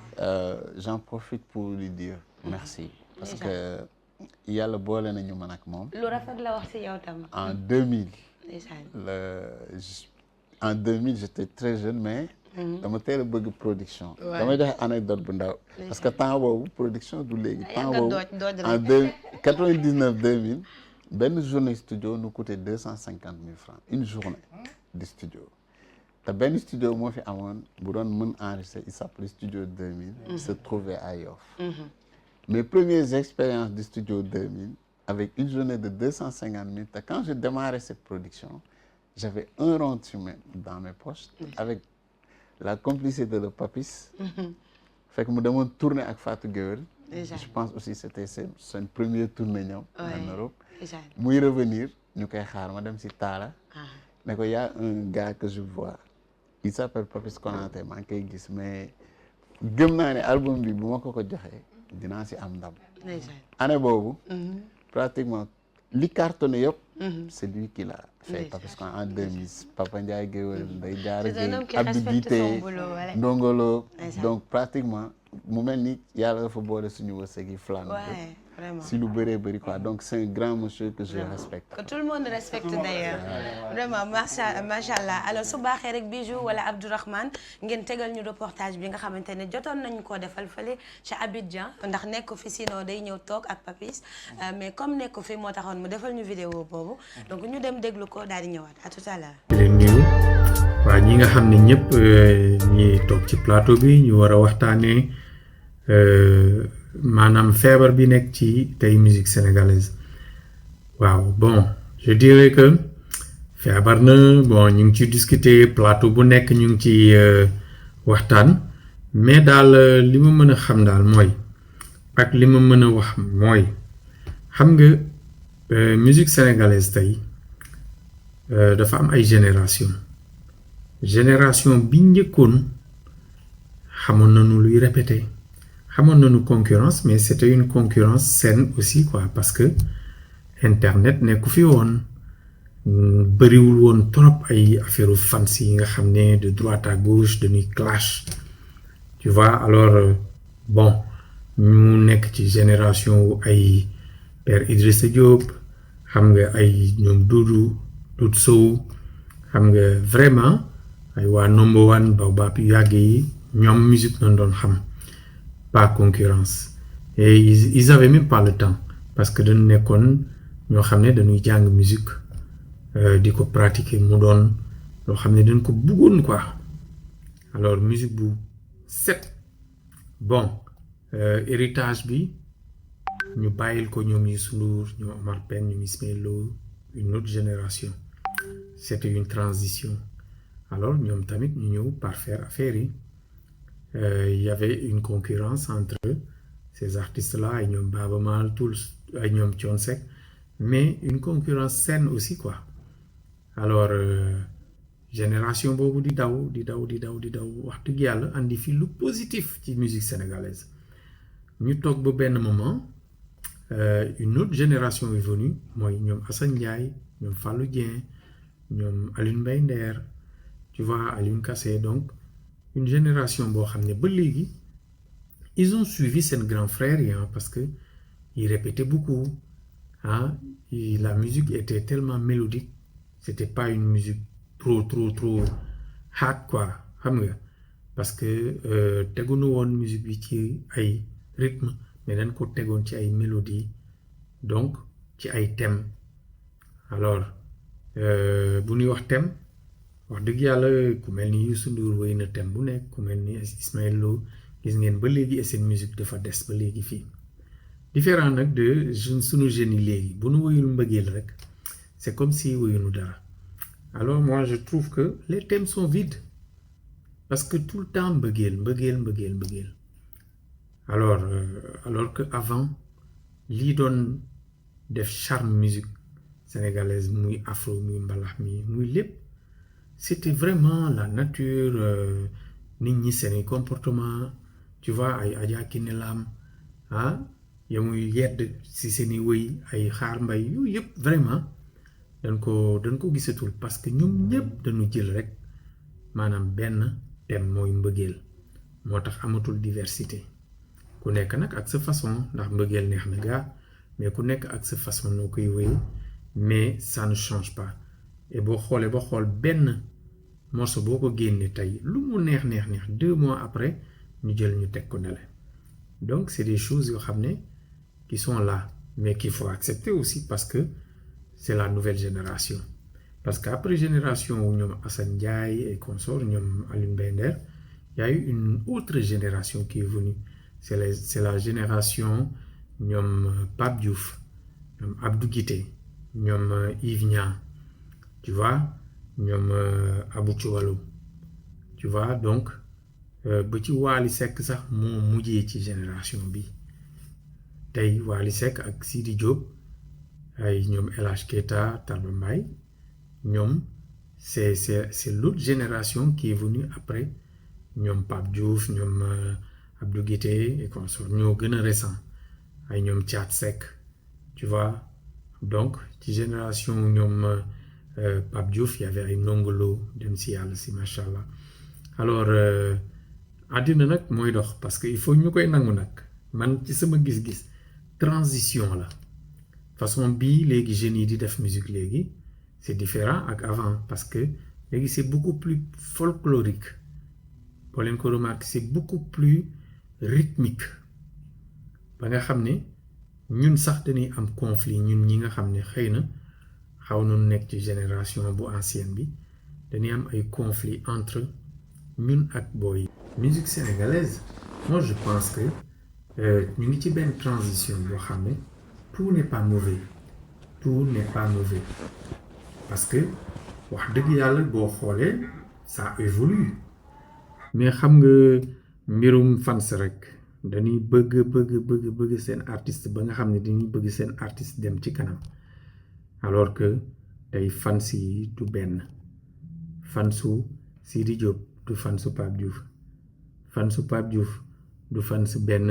j'en profite pour lui dire merci parce Déjà. que yàlla boole nañu man ak moom lu rafet la wax ci yow tam en 2000 ndeysaan en 2000 j'étais très jeune mais dama teel a bëgg production damay joxe anecdote bu ndaw parce que temps boobu production du léegi temps boobu en 99 2000 benn journée studio nous coûtait 250 000 francs une journée de studio te benn studio moo fi amoon bu doon mën enregistrer il s'appelait Studio 2000 il se trouvait à Yoff mes premières expériences du Studio 2000 avec une journée de 250 000 te quand je démarrais cette production j'avais un rond de chemin dans mes poches avec la complicité de le Papis fekk mu demoon tourner ak Fatou Guewel je pense aussi c'était seen première tournée ñoom en Europe muy revenir ñu koy xaar ma dem si Talla ne ko y a un gars que je vois il s'appelle Papis Konaté maa ngi koy gis mais gëm naa ne album bi bu ma ko joxee dinaa si am ndam année boobu pratiquement li cartonné yëpp c'est lui qui l'a fait parce qu'en 2000 Papa Ndiaye Guewel Ndeye Diarra Gueye Abdou Guité Ndongolo donc pratiquement mu mel ni yàlla dafa boole suñu wërsëg yi flamme Vraiment. si lu bëree bëri quoi donc c'est un grand monsieur que je respecte. Que tout le monde respecte d'ailleurs. Vraiment macha allah alors su baaxee rek Bijou wala Abdourahmane ngeen tegal ñu reportage bi nga xamante ne jotoon nañu koo defal fële ca Abidjan ndax nekk fi sinon day ñëw toog ak Papis mais comme nekk fi moo taxoon mu defal ñu vidéo boobu donc ñu dem déglu ko daal di ñëwaat à tout à l'heure. leen nuyu waa ñi nga xam ne ñëpp ñi toog ci plateau bi ñu war a waxtaanee maanaam feebar bi nekk ci tey musique sénégalaise waaw bon je dirais que feebar na bon ñu ngi ci discuter plateau bu nekk ñu ngi ci waxtaan mais daal li ma mën a xam daal mooy ak li ma mën a wax mooy xam nga musique sénégalaise tey dafa am ay génération bi njëkkoon xamoon nañu luy répéter xamoon nañu concurrence mais c'était une concurrence saine aussi quoi parce que internet nekku fi woon bëriwul woon trop ay affaire fans yi nga xam ne de droite à gauche dañuy clash tu vois alors bon ñu nekk ci génération ay Père Idrissa Diop xam nga ay ñoom Doudou Sow xam nga vraiment ay waa number one Baobab yu yàgg yi ñoom musique nañ doon xam pas concurrence et ils avaient même pas le temps parce que dañu nekkoon ñoo xam ne dañuy jàng musique di ko pratiquer mu doon loo xam ne dañ ko bëggoon quoi alors musique bu set bon héritage bi ñu bàyyil ko ñoom Youssou Ndour ñoom Omar Pène ñoom Ismaël Lo une autre génération c'était une transition alors ñoom tamit ñu ñëw parfaire affaire yi il y avait une concurrence entre ces artistes-là ay ñoom Baaba Maal tous ay ñoom Thione Seck mais une concurrence saine aussi quoi alors génération boobu di daw wax dëgg yàlla andi fi lu positif ci musique sénégalaise ñu toog ba benn moment une autre génération est venue mooy ñoom Assane Ndiaye ñoom Fallou Dieng ñoom Alioune Mbaye Nder tu vois Alioune Kassé donc une génération boo xam ne ba léegi ils ont suivi seen grand frère yi parce que ils répétaient beaucoup la musique était tellement mélodique c'était pas une musique trop hard quoi xam nga parce que teguñu woon musique bi ci ay rythme mais dañ ko tegoon ci ay mélodie donc ci ay thèmes alors bu ñuy wax thème wax dëgg yàlla ku mel ni Youssou Ndour wéy na thème bu nekk ku mel ni Ismaël Lo gis ngeen ba léegi seen musique dafa des ba léegi fii différent nag de sunu jeunes yi léegi bu nu wéyul mbëggeel rek c'est comme si wéyunu dara alors moi je trouve que les thèmes sont vides parce que tout le temps mbëggeel alors que avant lii doon def charme musique sénégalaise muy afro muy mbalax mi muy lépp c'était vraiment la nature nit ñi seeni comportement tu vois ay Adja Kiné Lam ya muy yedd si seeni wëy ay xaar mbay yooyu yëpp vraiment dañ ko gisatul parce que ñoom ñëpp dañu jël rek maanaam benn thème mooy mbëggeel moo tax amatul diversité ku nekk nag ak sa façon ndax mbëggeel neex na gaa mais ku nekk ak sa façon noo koy wëy mais ça ne change pas et boo xoolee ba xool benn morceau boo ko génnee tey lu mu neex 2 mois après ñu jël ñu teg ko nele donc c'est des choses yoo xam ne qui sont là mais qu'il faut accepter aussi parce que c'est la nouvelle génération parce qu'après génération wu ñoom Assane Ndiaye et consorts ñoom Alioune Mbaye Nder il y a eu une autre génération qui est venue c'est la génération ñoom Pape Diouf ñoom Abdou Guité ñoom Yves Niang tu vois ñoom Abou Thiouwalo tu vois donc ba ci Wally Seck sax moo mujjee ci génération bi tey Wally Seck ak Sidi Diop ay ñoom El Hadj Keita Tarba Mbaye ñoom c'est l'autre génération qui est venue après ñoom Pape Diouf ñoom Abdou Guité et consorts ñoo gën a récent ay ñoom Thiat Seck tu vois donc ci génération ñoom Pape Diouf y avait ay Ndongo dem si yàlla si macha allah alors àddina nag mooy dox parce que il faut ñu koy nangu nag man ci sama gis-gis transition la façon bii léegi jeunes yi di def musique léegi c'est différent ak avant parce que léegi c'est beaucoup plus folklorique boo leen ko remarqué c'est beaucoup plus rythmique ba nga xam ne ñun sax dañuy am conflit ñun ñi nga xam ne xëy na xaw nañu nekk ci génération bu ancienne bi dañuy am ay conflit entre ñun ak booy musique sénégalaise moi je pense que ñu ngi ci benn transition boo xam ne tout n'est pas mauvais tout n'est pas mauvais parce que wax dëgg yàlla boo xoolee ça évolue mais xam nga mbirum fans rek dañuy bëgg seen artiste ba nga xam ne dañuy bëgg seen artiste dem ci kanam alors que tey fans yi du benn fansu Sidi Diop du fansu Pape Diouf fansu Pape Diouf du fansu benn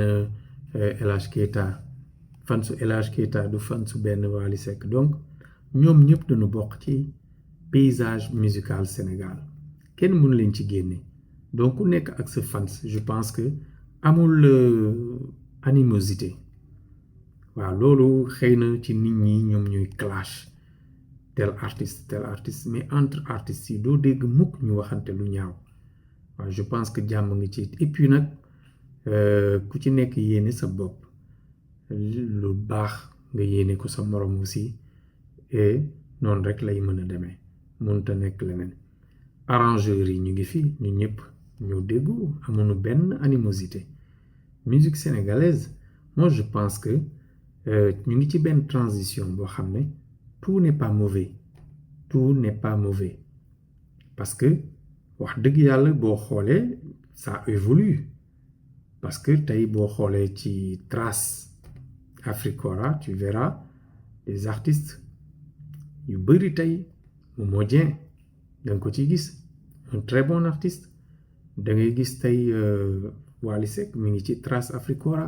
El Hadj Keita fansu El Hadj Keita du fansu benn Wally Seck donc ñoom ñëpp dañu bokk ci paysage musical Sénégal kenn mënu leen ci génne donc ku nekk ak sa fans je pense que amul animosité waaw loolu xëy na ci nit ñi ñoom ñuy clash tel artiste mais entre artistes yi doo dégg mukk ñu waxante lu ñaaw waaw je pense que jàmm ngi ci et puis nag ku ci nekk yéene sa bopp lu baax nga yéene ko sa morom aussi et noonu rek lay mën a demee mënut a nekk leneen arrangeurs yi ñu ngi fi ñu ñëpp ñoo déggu amuñu benn animosité musique sénégalaise moi je pense que ñu ngi ci benn transition boo xam ne tout n'est pas mauvais tout n'est pas mauvais parce que wax dëgg yàlla boo xoolee ça évolue parce que tey boo xoolee ci trace Africora tu verras des artistes yu bëri tey Momo Dieng da nga ko ci gis un très bon artiste da ngay gis tey Wally Seck mi ngi ci trace Africora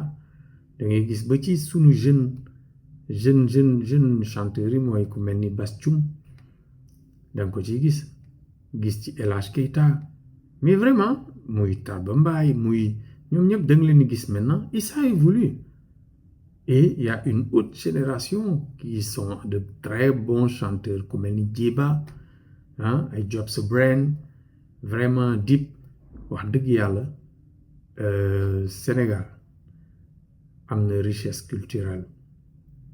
da ngay gis ba ci sunu jeune chanteur yi mooy ku mel ni Bass Thioung da nga ko ciy gis ci El Hadj Keita mais vraiment muy Tarba Mbaye muy ñoom ñëpp da nga leen di gis maintenant et ça évolue et il y a une autre génération qui sont de très bons chanteurs ku mel ni Djeba ay Jobs Brain vraiment Dip wax dëgg yàlla Sénégal am na richesse culturelle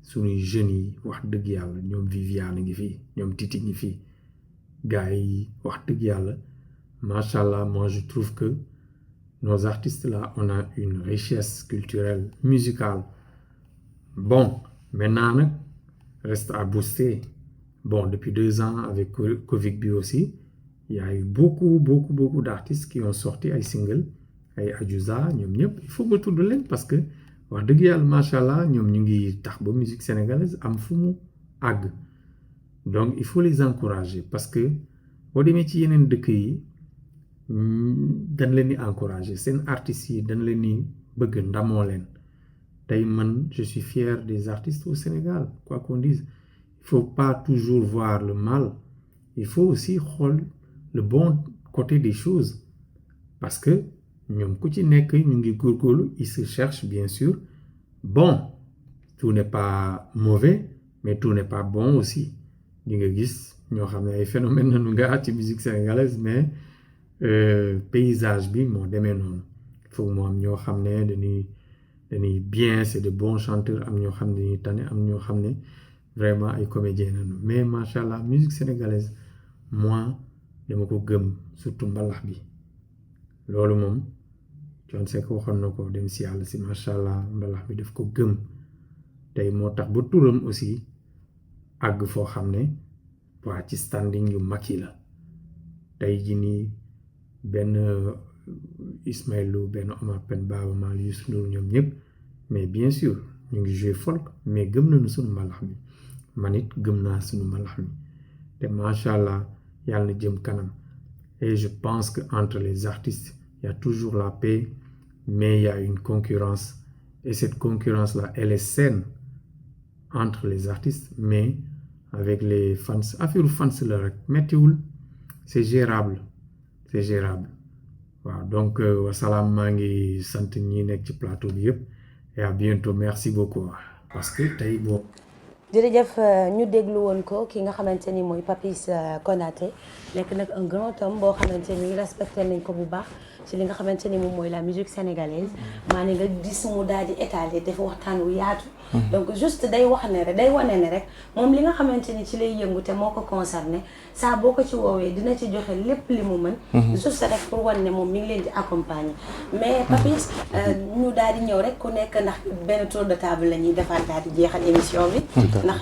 suñuy jeunes yi wax dëgg yàlla ñoom Viviane ngi fii ñoom Titi ngi fii gars yi wax dëgg yàlla macha allah moi je trouve que nos artistes là on a une richesse culturelle musicale bon maintenant nag reste à booster bon depuis 2 ans avec Covid bi aussi il y a eu beaucoup d'artistes qui ont sorti ay single ay Adiouza ñoom ñëpp il faut ma tudd leen parce que wax dëgg yàlla macha allah ñoom ñu ngi tax ba musique sénégalaise am fu mu àgg donc il faut les encourager parce que boo demee ci yeneen dëkk yi dañ leen di encourager seen artistes yi dañ leen di bëgg ndamoo leen tey man je suis fier des artistes au Sénégal quoi qu'on dise il faut pas toujours voir le mal il faut aussi xool le bon côté des choses parce que ñoom ku ci nekk ñu ngi góorgóorlu ils se cherchent bien sûr bon tout n'est pas mauvais mais tout n'est pas bon aussi di nga gis ñoo xam ne ay phénomène nanu nga ci musique sénégalaise mais paysage bi moo demee noonu foog moo am ñoo xam ne dañuy bien c'est de bons chanteurs am ñoo xam ne dañuy tane am ñoo xam ne vraiment ay comédiens nanu mais macha allah musique sénégalaise moi dama ko gëm surtout mbalax bi loolu moom Thione Seck waxoon na ko dem si yàlla si macha allah mbalax bi daf ko gëm tey moo tax ba turam aussi àgg foo xam ne waa ci standing yu mag yi la tey ji nii benn Ismaël Lô benn Omar Pène Baaba Maal Youssou Ndour ñoom ñëpp mais bien sûr ñu ngi jouer folk mais gëm nañu suñu mbalax mi man it gëm naa suñu mbalax mi te macha allah yàlla na jëm kanam et je pense que entre les artistes il y a toujours la paix mais il y a une concurrence et cette concurrence là elle est saine entre les artistes mais avec les fans affaire fans la rek mettiwul c'est gérable waaw donc wasalaam maa ngi sant ñi nekk ci plateau bi yëpp et à bientôt merci beaucoup parce que tey boo jërëjëf ñu déglu woon ko ki nga xamante ni mooy Papis Konaté nekk nag un grand homme boo xamante ni respecté nañ ko bu baax ci li nga xamante ni moom mooy la musique sénégalaise maa ne nga gis mu daal di étaler def waxtaan wu yaatu donc juste day wax ne rek day wane ne rek moom li nga xamante ni ci lay yëngu te moo ko concerné saa boo ko ci woowee dina ci joxe lépp li mu mën juste rek pour wane ne moom mi ngi leen di accompagner mais Papis ñu daal di ñëw rek ku nekk ndax benn tour de table la ñuy defaat daal di jeexal émission bi ndax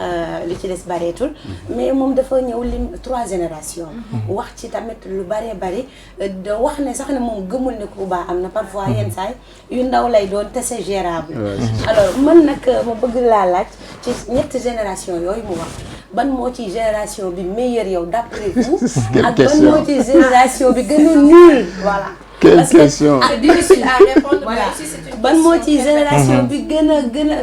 li ci des bareetul mais moom dafa ñëw lim 3 générations wax ci tamit lu bare bari da wax ne sax ne moom gëmul ne Kuba am na parfois yenn saay yu ndaw lay doon te c'est gérable alors man nag ma bëgg laa laaj ci ñetti génération yooyu mu wax ban moo ci génération bi meilleure yow d'après vous ak ban moo ci génération bi gën a nul voilà quelle question difficile à répondre voilà mais si c'est une ban moo ci génération bi gën a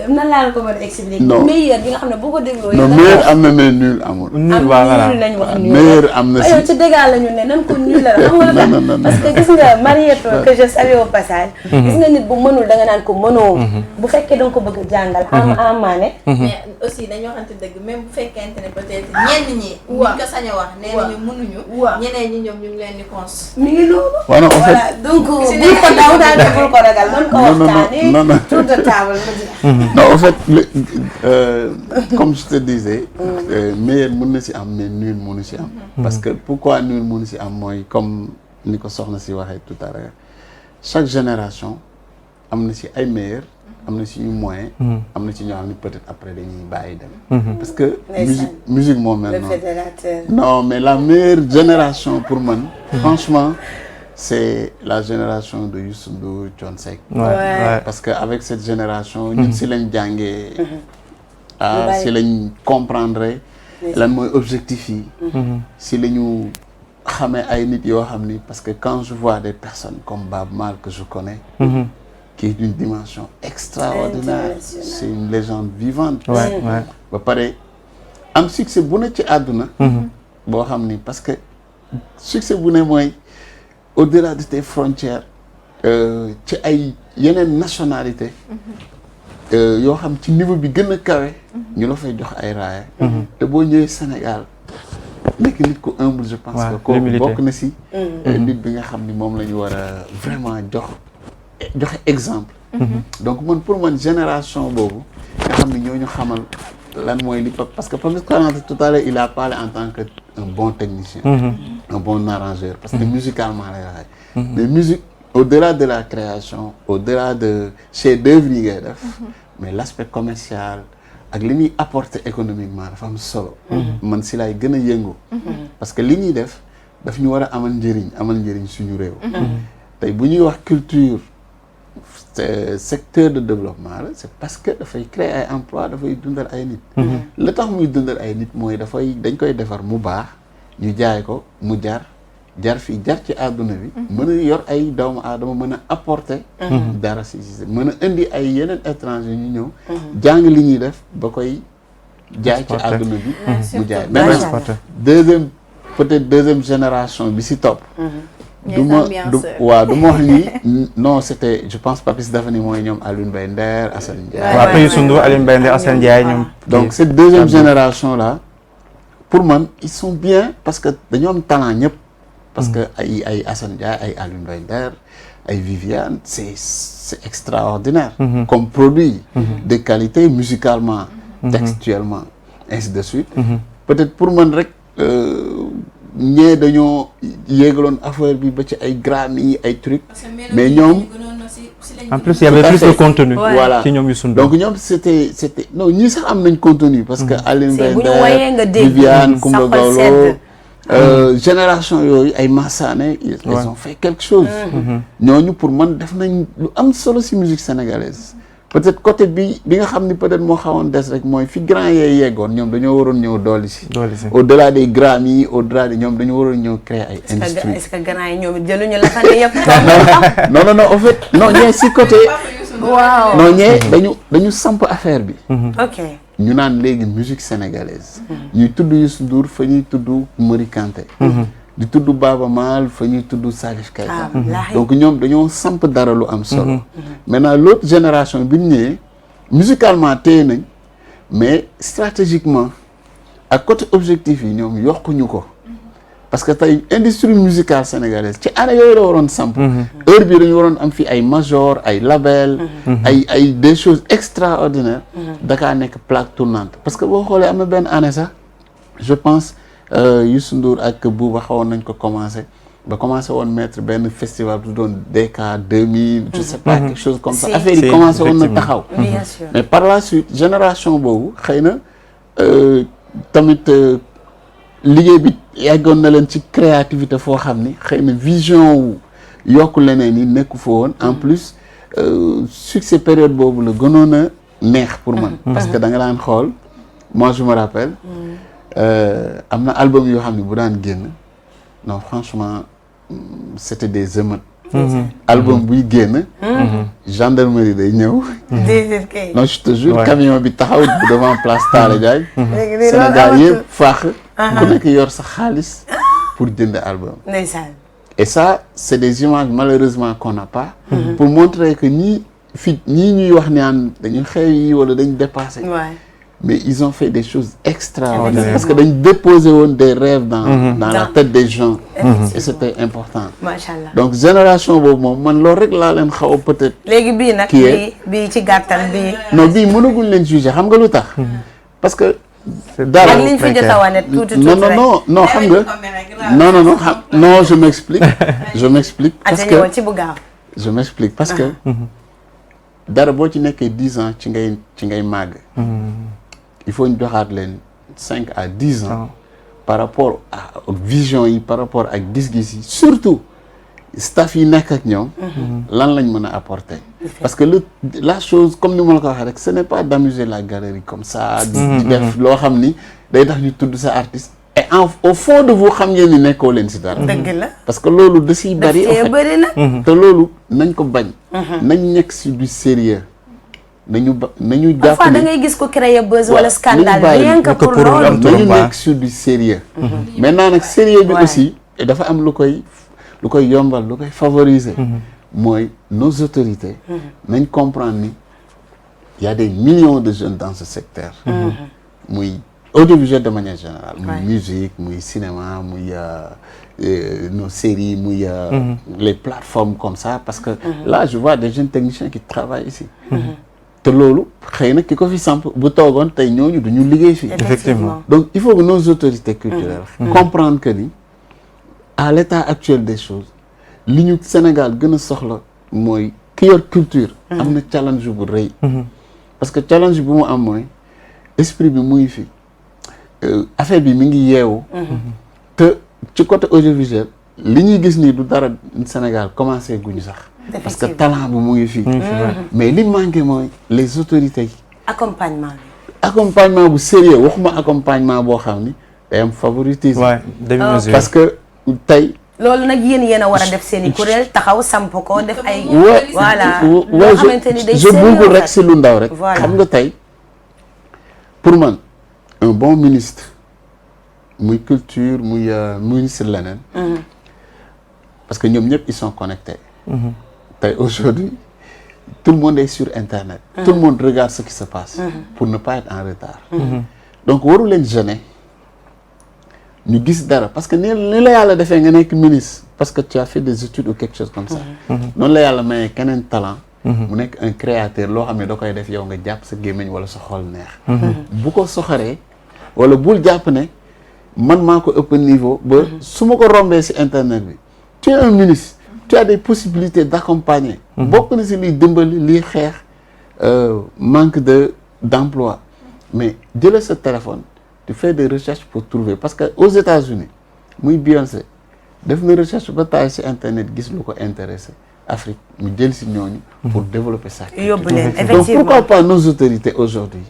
nan laa la ko mën a expliquer meilleur bi nga xam ne boo ko dégloo non meilleur am na mais nul amul nul lañ wax nul meilleur am na yow ci dégâts la ñu ne nan ko nul la xam nga la parce que gis nga Mariette que je salue au passage gis nga nit bu mënul da nga naan ko mënoo bu fekkee da nga ko bëgg a jàngal amaane mais aussi dañoo xamante dëgg même bu fekkente ne peut-être ñenn ñi ñu ko sañ a wax nee nañu mënuñu ñeneen ñi ñoom ñu ngi leen di cons mi ngi loolu voilà donc bul ko daw daal bul ko ragal mën ko waxtaanee tour de table non en fait comme je te disais meilleur mën na si am mais nul mënu si am parce que pourquoi nul mënu si am mooy comme ni ko soxna si waxee tout à l'heure chaque génération am na si ay meilleurs am na si ñu moyen am na si ñoo xam ne peut-être après dañuy bàyyi dem parce que musique moo mel noonu non mais la meilleure génération pour man franchement c'est la génération de Youssou Ndour, Thione Seck. Parce que avec cette génération ñun si lañ jàngee si lañ comprendre lan mooy objectif yi si la ñu xamee ay nit yoo xam ni parce que quand je vois des personnes comme Baaba Maal que je connais qui est d'une dimension extraordinaire c'est une légende vivante ba pare am succès bu ne ci àdduna boo xam ni parce que succès bu ne mooy au-delà de tes frontières ci ay yeneen nationalité yoo xam ci niveau bi gën a kawe ñu la fay jox ay raaya te boo ñëwee Sénégal nekk nit ku humble je pense que kooku bokk na si nit bi nga xam ni moom la ñu war a vraiment joxe exemple donc man pour man génération boobu nga xam ni ñooñu xamal lan mooy li parce que Papis Konaté tout à l'heure il a parlé en tant que un bon technicien un bon arrangeur parce que musicalement lay waxee mais musique au-delà de la création au-delà de chef-d'œuvre yi ngay def mais l'aspect commercial ak li muy apporter économiquement dafa am solo man si laay gën a yëngu parce que li ñuy def daf ñu war a amal njëriñ suñu réew tey bu ñuy wax culture secteur de développement la c'est parce que dafay créer ay emploi dafay dundal ay nit la tax muy dundal ay nit mooy dañ koy defar mu baax ñu jaay ko mu jar fii jar ci àdduna bi mën a yor ay doomu aadama mën a apporter dara si mën a indi ay yeneen étranger ñu ñëw jàng li ñuy def ba koy jaay ci àdduna bi mu jaay maintenant deuxième génération bi si topp du ma wax ni non c'était je pense Papis dafa ni mooy ñoom Alioune Mbaye Nder Assane Ndiaye waaw Youssou Ndour Alioune Mbaye Nder Assane Ndiaye ñoom donc cette deuxième génération là pour man ils sont bien parce que dañoo am talent ñëpp parce que ay Assane Ndiaye ay Alioune Mbaye Nder ay Viviane c'est extraordinaire comme produit de qualité musicalement textuellement ainsi de suite peut-être pour man rek ñee dañoo yéegaloon affaire bi ba ci ay Grammy yi ay trucs mais ñoom en plus il y avait plus de contenu voilà ci ñoom Youssou Ndour donc ñoom c'était non ñii sax am nañ contenu parce que Alioune Mbaye Nder Viviane Coumba Gawlo génération yooyu ay Massané ils ont fait quelque chose ñooñu pour man def nañ lu am solo ci musique sénégalaise peut-être côté bi nga xam ni peut-être moo xawoon des rek mooy fi grand yee yeggoon ñoom dañoo waroon ñëw dolli si au-delà des Grammy yi au-delà de ñoom dañoo waroon ñëw créer ay industrie est-ce que grand yi ñoom jëluñu la fan yëpp non en fait non ñee si côté waaw non ñee dañu samp affaire bi ok ñu naan léegi musique sénégalaise ñuy tudd Youssou Ndour fa ñuy tudd Mori Kanté di tudd Baaba Maal fa ñuy tudd Salif Keita donc ñoom dañoo samp dara lu am solo maintenant l'autre génération bi ñu ñëwee musicalement téye nañ mais stratégiquement ak côté objectif yi ñoom yokkuñu ko parce que tey industrie musicale sénégalaise ci année yooyu la waroon samp heure bi dañu waroon am fi ay major ay label ay des choses extraordinaires dakaa nekk plaque tournante parce que boo xoolee am na benn année sax je pense Youssou Ndour ak Bouba xawoon nañ ko commencé woon mettre benn festival bu doon DK 2000 je sais pas quelque chose comme ça affaire yi commencé woon na taxaw mais par la suite génération boobu xëy na tamit liggéey bi yàggoon na leen ci créativité foo xam ni xëy na vision wu yokk leneen yi nekku fa woon en plus succès période boobu la gënoon a neex pour man parce que da nga daan xool moi je me rappelle am na album yoo xam ne bu daan génn non franchement c'était des émeutes album buy génn gendarmerie day ñëw non je te jure camion bi taxaw devant place Talla Diagne Sénégal yëpp faax ku nekk yor sa xaalis pour jënd album et ça c'est des images malheureusement qu'on n'a pas pour montrer que ñii ñuy wax naan dañu xew yi wala dañu dépassé mais ils ont fait des choses extraordinaires parce que dañu déposé woon des rêves dans la tête des gens et c'était important machallah donc génération boobu moom man loolu rek laa leen xaw a peut-être léegi bii nag bii ci gàttal bii non bii mënaguñ leen juger xam nga lu tax parce que dara ak liñ fi jot a wane tuuti non xam nga non je m'explique parce que ci bu gaaw je m'explique parce que dara boo ci nekkee 10 ans ci ngay màgg il faut ñu doxaat leen 5 à 10 ans par rapport à vision yi par rapport ak gis-gis yi surtout staff yi nekk ak ñoom lan lañ mën a apporter parce que la chose comme ni ma la ko waxee rek ce n'est pas d'amuser la galerie comme ça di def loo xam ni day tax ñu tudd sa artiste et au fond de vous xam ngeen ni nekkoo leen si dara dëgg la parce que loolu da siy bari te loolu nañ ko bañ nañ nekk si du sérieux nañu jàpp parfois da ngay gis ko créer buzz wala scandale rien que pour loolu nañu nekk sur du sérieux maintenant nag sérieux bi aussi dafa am lu koy yombal lu koy favoriser mooy nos autorités nañ comprendre ni y a des millions de jeunes dans ce secteur muy audiovisuel de manière générale muy musique muy cinéma muy nos séries muy les plateformes comme ça parce que là je vois des jeunes techniciens qui travaillent ici te loolu xëy na ki ko fi samp bu toogoon tey ñooñu duñu liggéey fii effectivement donc il faut que nos autorités culturelles comprendre que ni à l'état actuel des choses li ñu Sénégal gën a soxla mooy ki yor culture am na challenge bu rëy parce que challenge bu mu am mooy esprit bi muy fi affaire bi mi ngi yeewu te ci côté audiovisuel li ñuy gis nii du dara Sénégal commencé guñu sax parce que talent bu mu ngi fii mais li manqué mooy les autorités accompagnement bu sérieux waxuma accompagnement boo xam ni day am favoritisme parce que tey loolu nag yéen a war a def seen i kuréel taxaw samp ko def ay voilà je bëgg rek si lu ndaw rek xam nga tey pour man un bon ministre muy culture muy ministre leneen parce que ñoom ñëpp ils sont connectés tey aujourd'hui tout le monde est sur internet tout le monde regarde ce qui se passe pour ne pas être en retard donc waru leen gêner ñu gis dara parce que ni la yàlla defee nga nekk ministre parce que tu as fait des études ou quelque chose comme ça noonu la yàlla mayee keneen talent mu nekk un créateur loo xam ne da koy def yow nga jàpp sa gémmiñ wala sa xol neex bu ko soxaree wala bul jàpp ne man maa ko ëpp niveau ba su ma ko rombee si internet bi tu es un ministre tu as des possibilités d'accompagner bokk na si liy dimbali liy xeex manque d'emploi mais jëlee sa téléphone tu fais des recherches pour trouver parce que aux États-Unis muy Beyoncé def na recherche ba taay si internet gis lu ko intéressé Afrique mu jël si ñooñu pour développer ça yóbbu leen donc pourquoi pas nos autorités aujourd'hui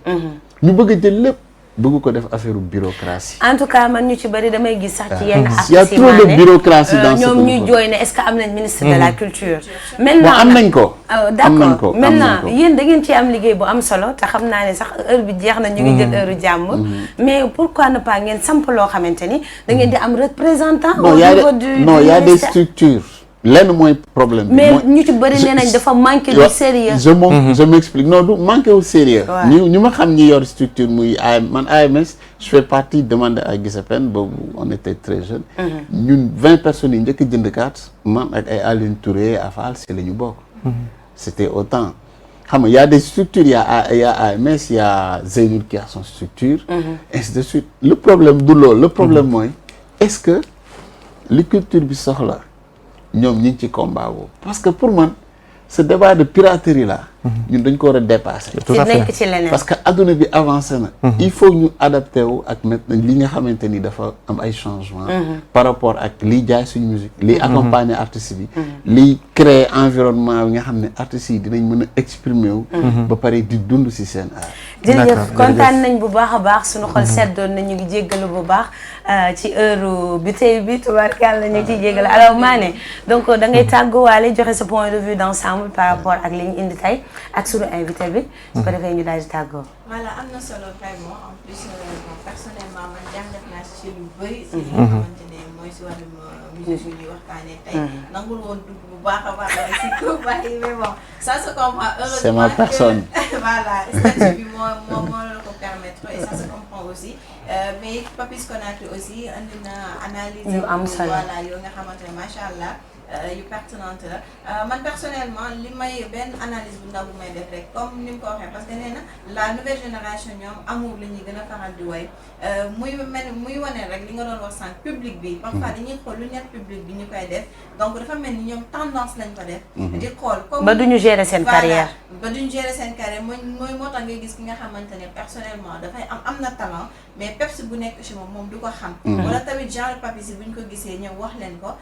ñu bëgg a jël lépp bëgg ko def affaire bureaucratie. en tout cas man ñu ci bari damay gis sax ci yenn il y a trop de bureaucratie dans ce ñoom ñuy jooy ne est-ce que am nañ ministre de la culture. maintenant am nañ ko. d'accord maintenant yéen da ngeen ci am liggéey bu am solo te xam naa ne sax heure bi jeex na ñu ngi jël heure jàmm. mais pourquoi ne pas ngeen samp loo xamante ni da ngeen di am représentant. au niveau du non il y a des structures. lenn mooy problème bi. mais ñu ci bëri nee nañ dafa manqué de sérieux. je m'explique non du manqué au sérieux. ñu ma xam ñi yor structure muy man AMS je fais partie demande à Guissépen boobu on était très jeunes. ñun 20 personnes yi njëkk a jënd carte man ak ay Aline Touré Afal si la ñu bokk. c'était autant xam nga y a des structures y a AMS y a Zeynoul qui a son structure. ainsi de suite le problème du loolu le problème mooy est-ce que li culture bi soxla. ñoom ñi ngi ci combat boobu parce que pour man ce débat de piraterie là ñun dañ ko war a dépasser. tout à fait ci leneen. parce que adduna bi avancé na. il faut ñu adapté wu ak maintenant li nga xamante ni dafa am ay changements. par rapport ak liy jaay suñu musique. liy accompagner artistes bi. liy créer environnement bi nga xam ne artistes yi dinañ mën a exprimer wu. ba pare di dund ci seen art. jërëjëf kontaan nañ bu baax a baax suñu xol seddoon na ñu ngi jéggalu bu baax ci heure bi tey bi tubaarkàlla ñu ngi ciy jéggalu alors Mané donc da ngay tàgguwaale joxe sa point de vue d'ensemble par rapport ak li ñu indi tey ak suñu invité bi su ko defee ñu daal di tàggoo. voilà am na solo vraiment en plus personnellement man jàngat naa ci lu bëri si li nga xamante ne mooy si wàllum musique bi ñuy waxtaanee tey nangul woon dugg bu baax a baax si ko bàyyi mais bon ça se comprend heureusement c'est ma personne voilà statut bi moo la ko permettre et ça se comprend aussi mais Papis Konaté aussi andi na analyse yu am solo voilà yoo nga xamante ne macha allah yu pertinente la man personnellement li may benn analyse bu ndaw bu may def rek comme ni mu ko waxee parce que nee na la nouvelle génération ñoom amour la ñuy gën a faral di woy muy wane rek li nga doon wax sànq public bi parfois dañuy xool lu nekk public bi ñu koy def donc dafa mel ni ñoom tendance lañ ko def di xool comme ba duñu gérer seen carrière ba duñu gérer seen carrière mooy moo tax ngay gis ki nga xamante ne personnellement dafay am na talent mais peps bu nekk ci moom du ko xam wala tamit genre Papis yi bu ñu ko gisee ñëw wax leen ko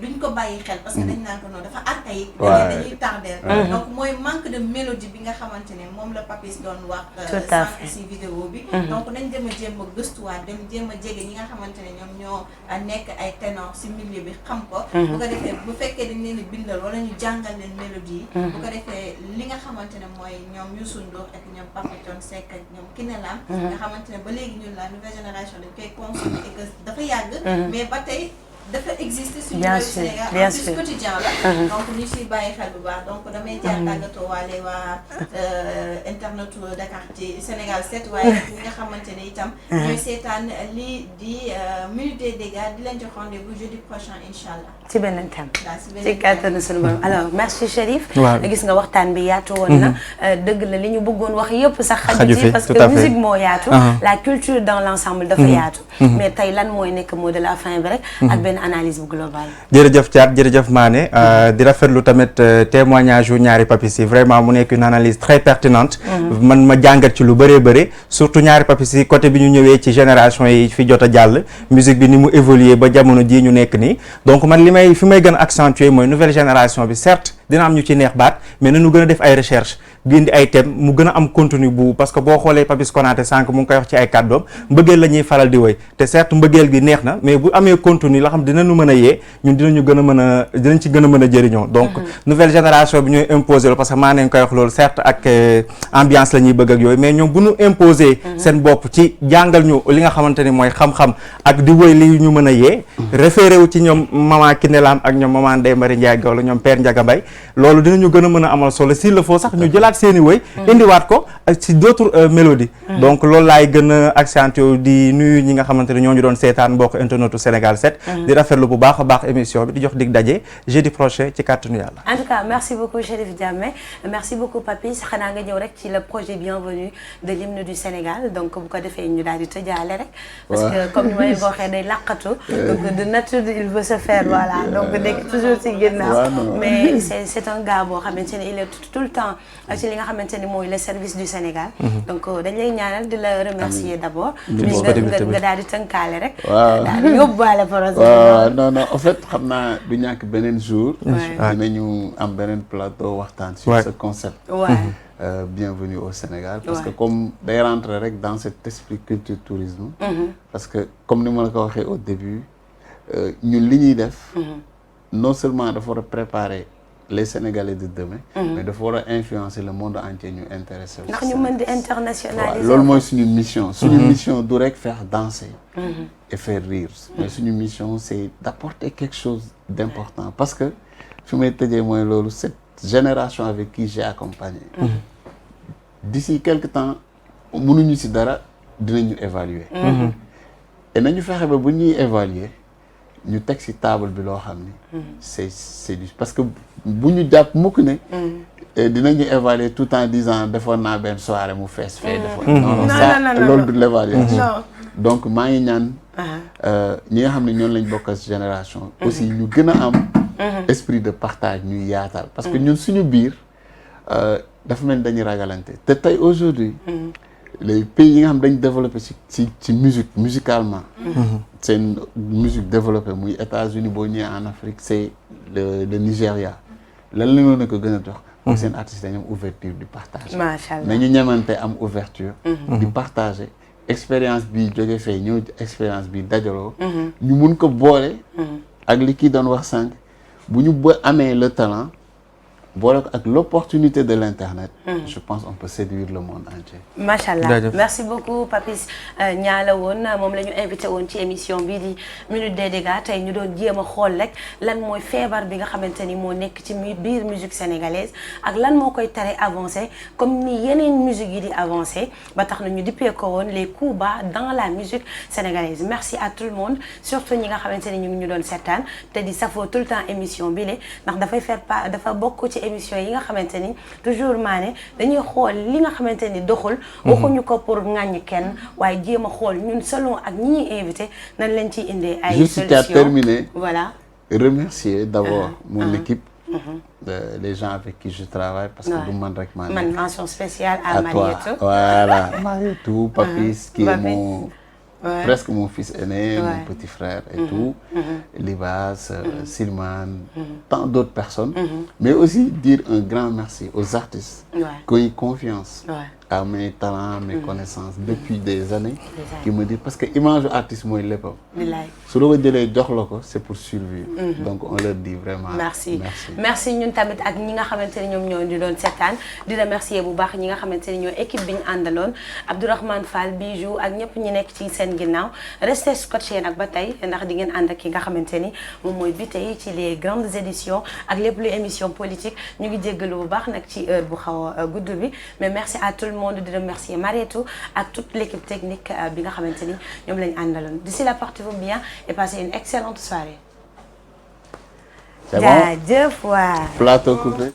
duñ ko bàyyi xel parce que dañ naan ko noonu dafa archaïque dañuy tardeel donc mooy manque de mélodie bi nga xamante ne moom la Papis doon wax sànq ci vidéo bi donc nañ dem a jéem a gëstuwaat dem jéem a jege ñi nga xamante ne ñoom ñoo nekk ay ténor ci milieu bi xam ko bu ko defee bu fekkee dañ leen di bindal wala ñu jàngal leen mélodie yi bu ko defee li nga xamante ne mooy ñoom Youssou Ndour ak ñoom Papa Thione Seck ak ñoom Kiné Lam nga xamante ne ba léegi ñun la nouvelle génération dañ koy consommer et que dafa yàgg mais ba tey dafa exister suñu Sénégal en plus quotidien la donc ñu siy bàyyi xel bu baax donc damay jaar tàggatoo waale waa internetu Dakar ci Sénégal 7 waaye ñi nga xamante ne itam ñooy seetaan lii di Minute des Dégâts di leen jox rendez-vous jeudi prochain inchallah ci beneen thème ci kàttanu sunu borom alors merci Chérif gis nga waxtaan bi yaatu woon na dëgg la li ñu bëggoon wax yëpp sax xaju ci parce que musique moo yaatu la culture dans l'ensemble dafa yaatu mais tey lan mooy nekk mot de la fin bi rek ak benn analyse bu globale. jërëjëf Thiat jërëjëf Mané di rafetlu tamit témoignage yu ñaari Papis yi vraiment mu nekk une analyse très pertinente. man ma jàngat ci lu bëree bëri surtout ñaari Papis yi côté bi ñu ñëwee ci génération yi fi jot a jàll musique bi ni mu évoluer ba jamono jii ñu nekk nii donc man fi may gën a accentuer mooy nouvelle génération bi certes dina am ñu ci neex baat mais nañu gën a def ay recherche di indi ay thèmes mu gën a am contenu bu parce que boo xoolee Papis Konaté sànq mu ngi koy wax ci ay kàddoom mbëggeel la ñuy faral di woy te certes mbëggeel gi neex na mais bu amee contenu la xam dinañu mën a yee ñun dinañ ci gën a mën a jëriñoo donc nouvelle génération bi ñooy imposer parce que maa nañ koy wax loolu certes ak ambiance la ñuy bëgg ak yooyu mais ñoom bu ñu imposer seen bopp ci jàngal ñu li nga xamante ni mooy xam-xam ak di woy li ñu mën a yee référé wu ci ñoom maman Kiné Lam ak ñoom maman Ndeye Marie Ndiaye Gawlo ñoom Père Ndiaga Mbaye loolu dinañu gën a mën a amal solo s'il le faut sax ñu jëlaat seeni woy indiwaat ko ci d'autres mélodies donc loolu laay gën a accentuer di nuyu ñi nga xamante ne ñoo ñu doon seetaan mbokk internetu Sénégal 7 di rafetlu bu baax a baax émission bi di jox dig daje jeudi prochain ci kàttanu yàlla. En tout cas merci beaucoup Chérif Diamé merci beaucoup Papis xanaa nga ñëw rek ci le projet bienvenue de l'hymne du Sénégal donc bu ko defee ñu daal di tëjaale rek parce que comme ni ma leen ko waxee day laqatu donc de nature il veut se faire voilà donc nekk toujours ci ginnaaw mais c'est un gars boo xamante ne il est tout le temps ci li nga xamante ni mooy le service du Sénégal donc dañ lay ñaanal di la remercier d'abord nga daal di tënkaale rek daal di yóbbuwaale projet non en fait xam naa du ñàkk beneen jour dinañu am beneen plateau waxtaan sur ce concept bienvenue au Sénégal parce que comme day rentrer rek dans cet esprit culture tourisme parce que comme ni ma la ko waxee au début ñun li ñuy def non seulement dafa war a préparer les Sénégalais de demain. mais dafa war a influencer le monde entier ñu intéressé wu. ndax ñu mën di internationaliser. loolu mooy suñu mission. suñu mission du rek faire danser. et faire rire. mais suñu mission c'est d'apporter quelque chose d'important parce que fi may tëjee mooy loolu cette génération avec qui j'ai accompagné. d'ici quelque temps mënuñu ci dara dinañu évaluer. et nañu fexe ba bu ñuy évaluer ñu teg ci table bi loo xam ni. c'est du parce que bu ñu jàpp mukk ne. dinañu évaluer tout en disant defoon naa benn soirée mu fees fee. non ça loolu du l'évaluation. donc maa ngi ñaan. ñi nga xam ne ñoom lañ bokk ci génération. aussi ñu gën a am. esprit de partage ñuy yaatal. parce que ñun suñu biir dafa mel ni dañuy ragalante te tey aujourd'hui les pays yi nga xam dañ développé ci musique musicalement. seen musique développée muy États-Unis boo ñëwee en Afrique c'est le Nigeria lan la ñu ko gën a jox. mooy seen artistes dañu am ouverture di partager. macha allah nañu ñemante am ouverture di partager expérience bi jóge fee ñëw expérience bi dajaloo. ñu mun ko boole. ak li kii doon wax sànq bu ñu amee le talent. boole ko ak l'opportunité de l'internet. je pense on peut séduire le monde entier. macha allah merci beaucoup Papis Niang la woon moom la ñu invité woon ci émission bii di minute des dégâts tey ñu doon jéem a xool rek lan mooy feebar bi nga xamante ni moo nekk ci biir musique sénégalaise ak lan moo koy tere avancer comme ni yeneen musique yi di avancer ba tax na ñu dippee ko woon les coups bas dans la musique sénégalaise merci à tout le monde surtout ñi nga xamante ni ñu ngi ñu doon seetaan te di safoo tout le temps émission bi le ndax dafay faire pas dafa bokk ci émission yi nga xamante ni toujours maane dañuy xool li nga xamante ni doxul waxuñu ko pour ŋàññ kenn waaye jéem a xool ñun selon ak ñi ñuy invité nañ leen ciy indee ay solutions. juste à terminer voilà remercier d'abord mon équipe les gens avec qui je travaille parce que du man rek maa man mention spéciale à Marietou voilà Marietou Papis qui est mon presque mon fils aîné, mon petit frère et tout, Libas, Silman, tant d'autres personnes. Mais aussi dire un grand merci aux artistes qui ont eu confiance à mes talents, mes connaissances depuis des années, qui me disent parce que image artiste mooy léppam. su la ko jëlee jox la ko c'est pour survivre. donc on leur dit vraiment. merci ñun tamit ak ñi nga xamante ne ñoom ñoo di doon seetaan di remercier bu baax ñi nga xamante ne ñoo équipe bi ñu àndaloon Abdourahmane Fall Bijou ak ñëpp ñi nekk ci seen ginnaaw restez scotché nag ba tey ndax di ngeen ànd ak ki nga xamante ni moom mooy bi tey ci les grandes éditions ak lépp lu émission politique ñu ngi jéggalu bu baax nag ci heure bu xaw a gudd bi mais merci à tout le monde di remercier Marietou ak toute l'équipe technique bi nga xamante ni ñoom lañu àndaloon d'ici là portez-vous bien et passez une excellente soirée. C'est bon? jaajëf waay. Plateau coupé.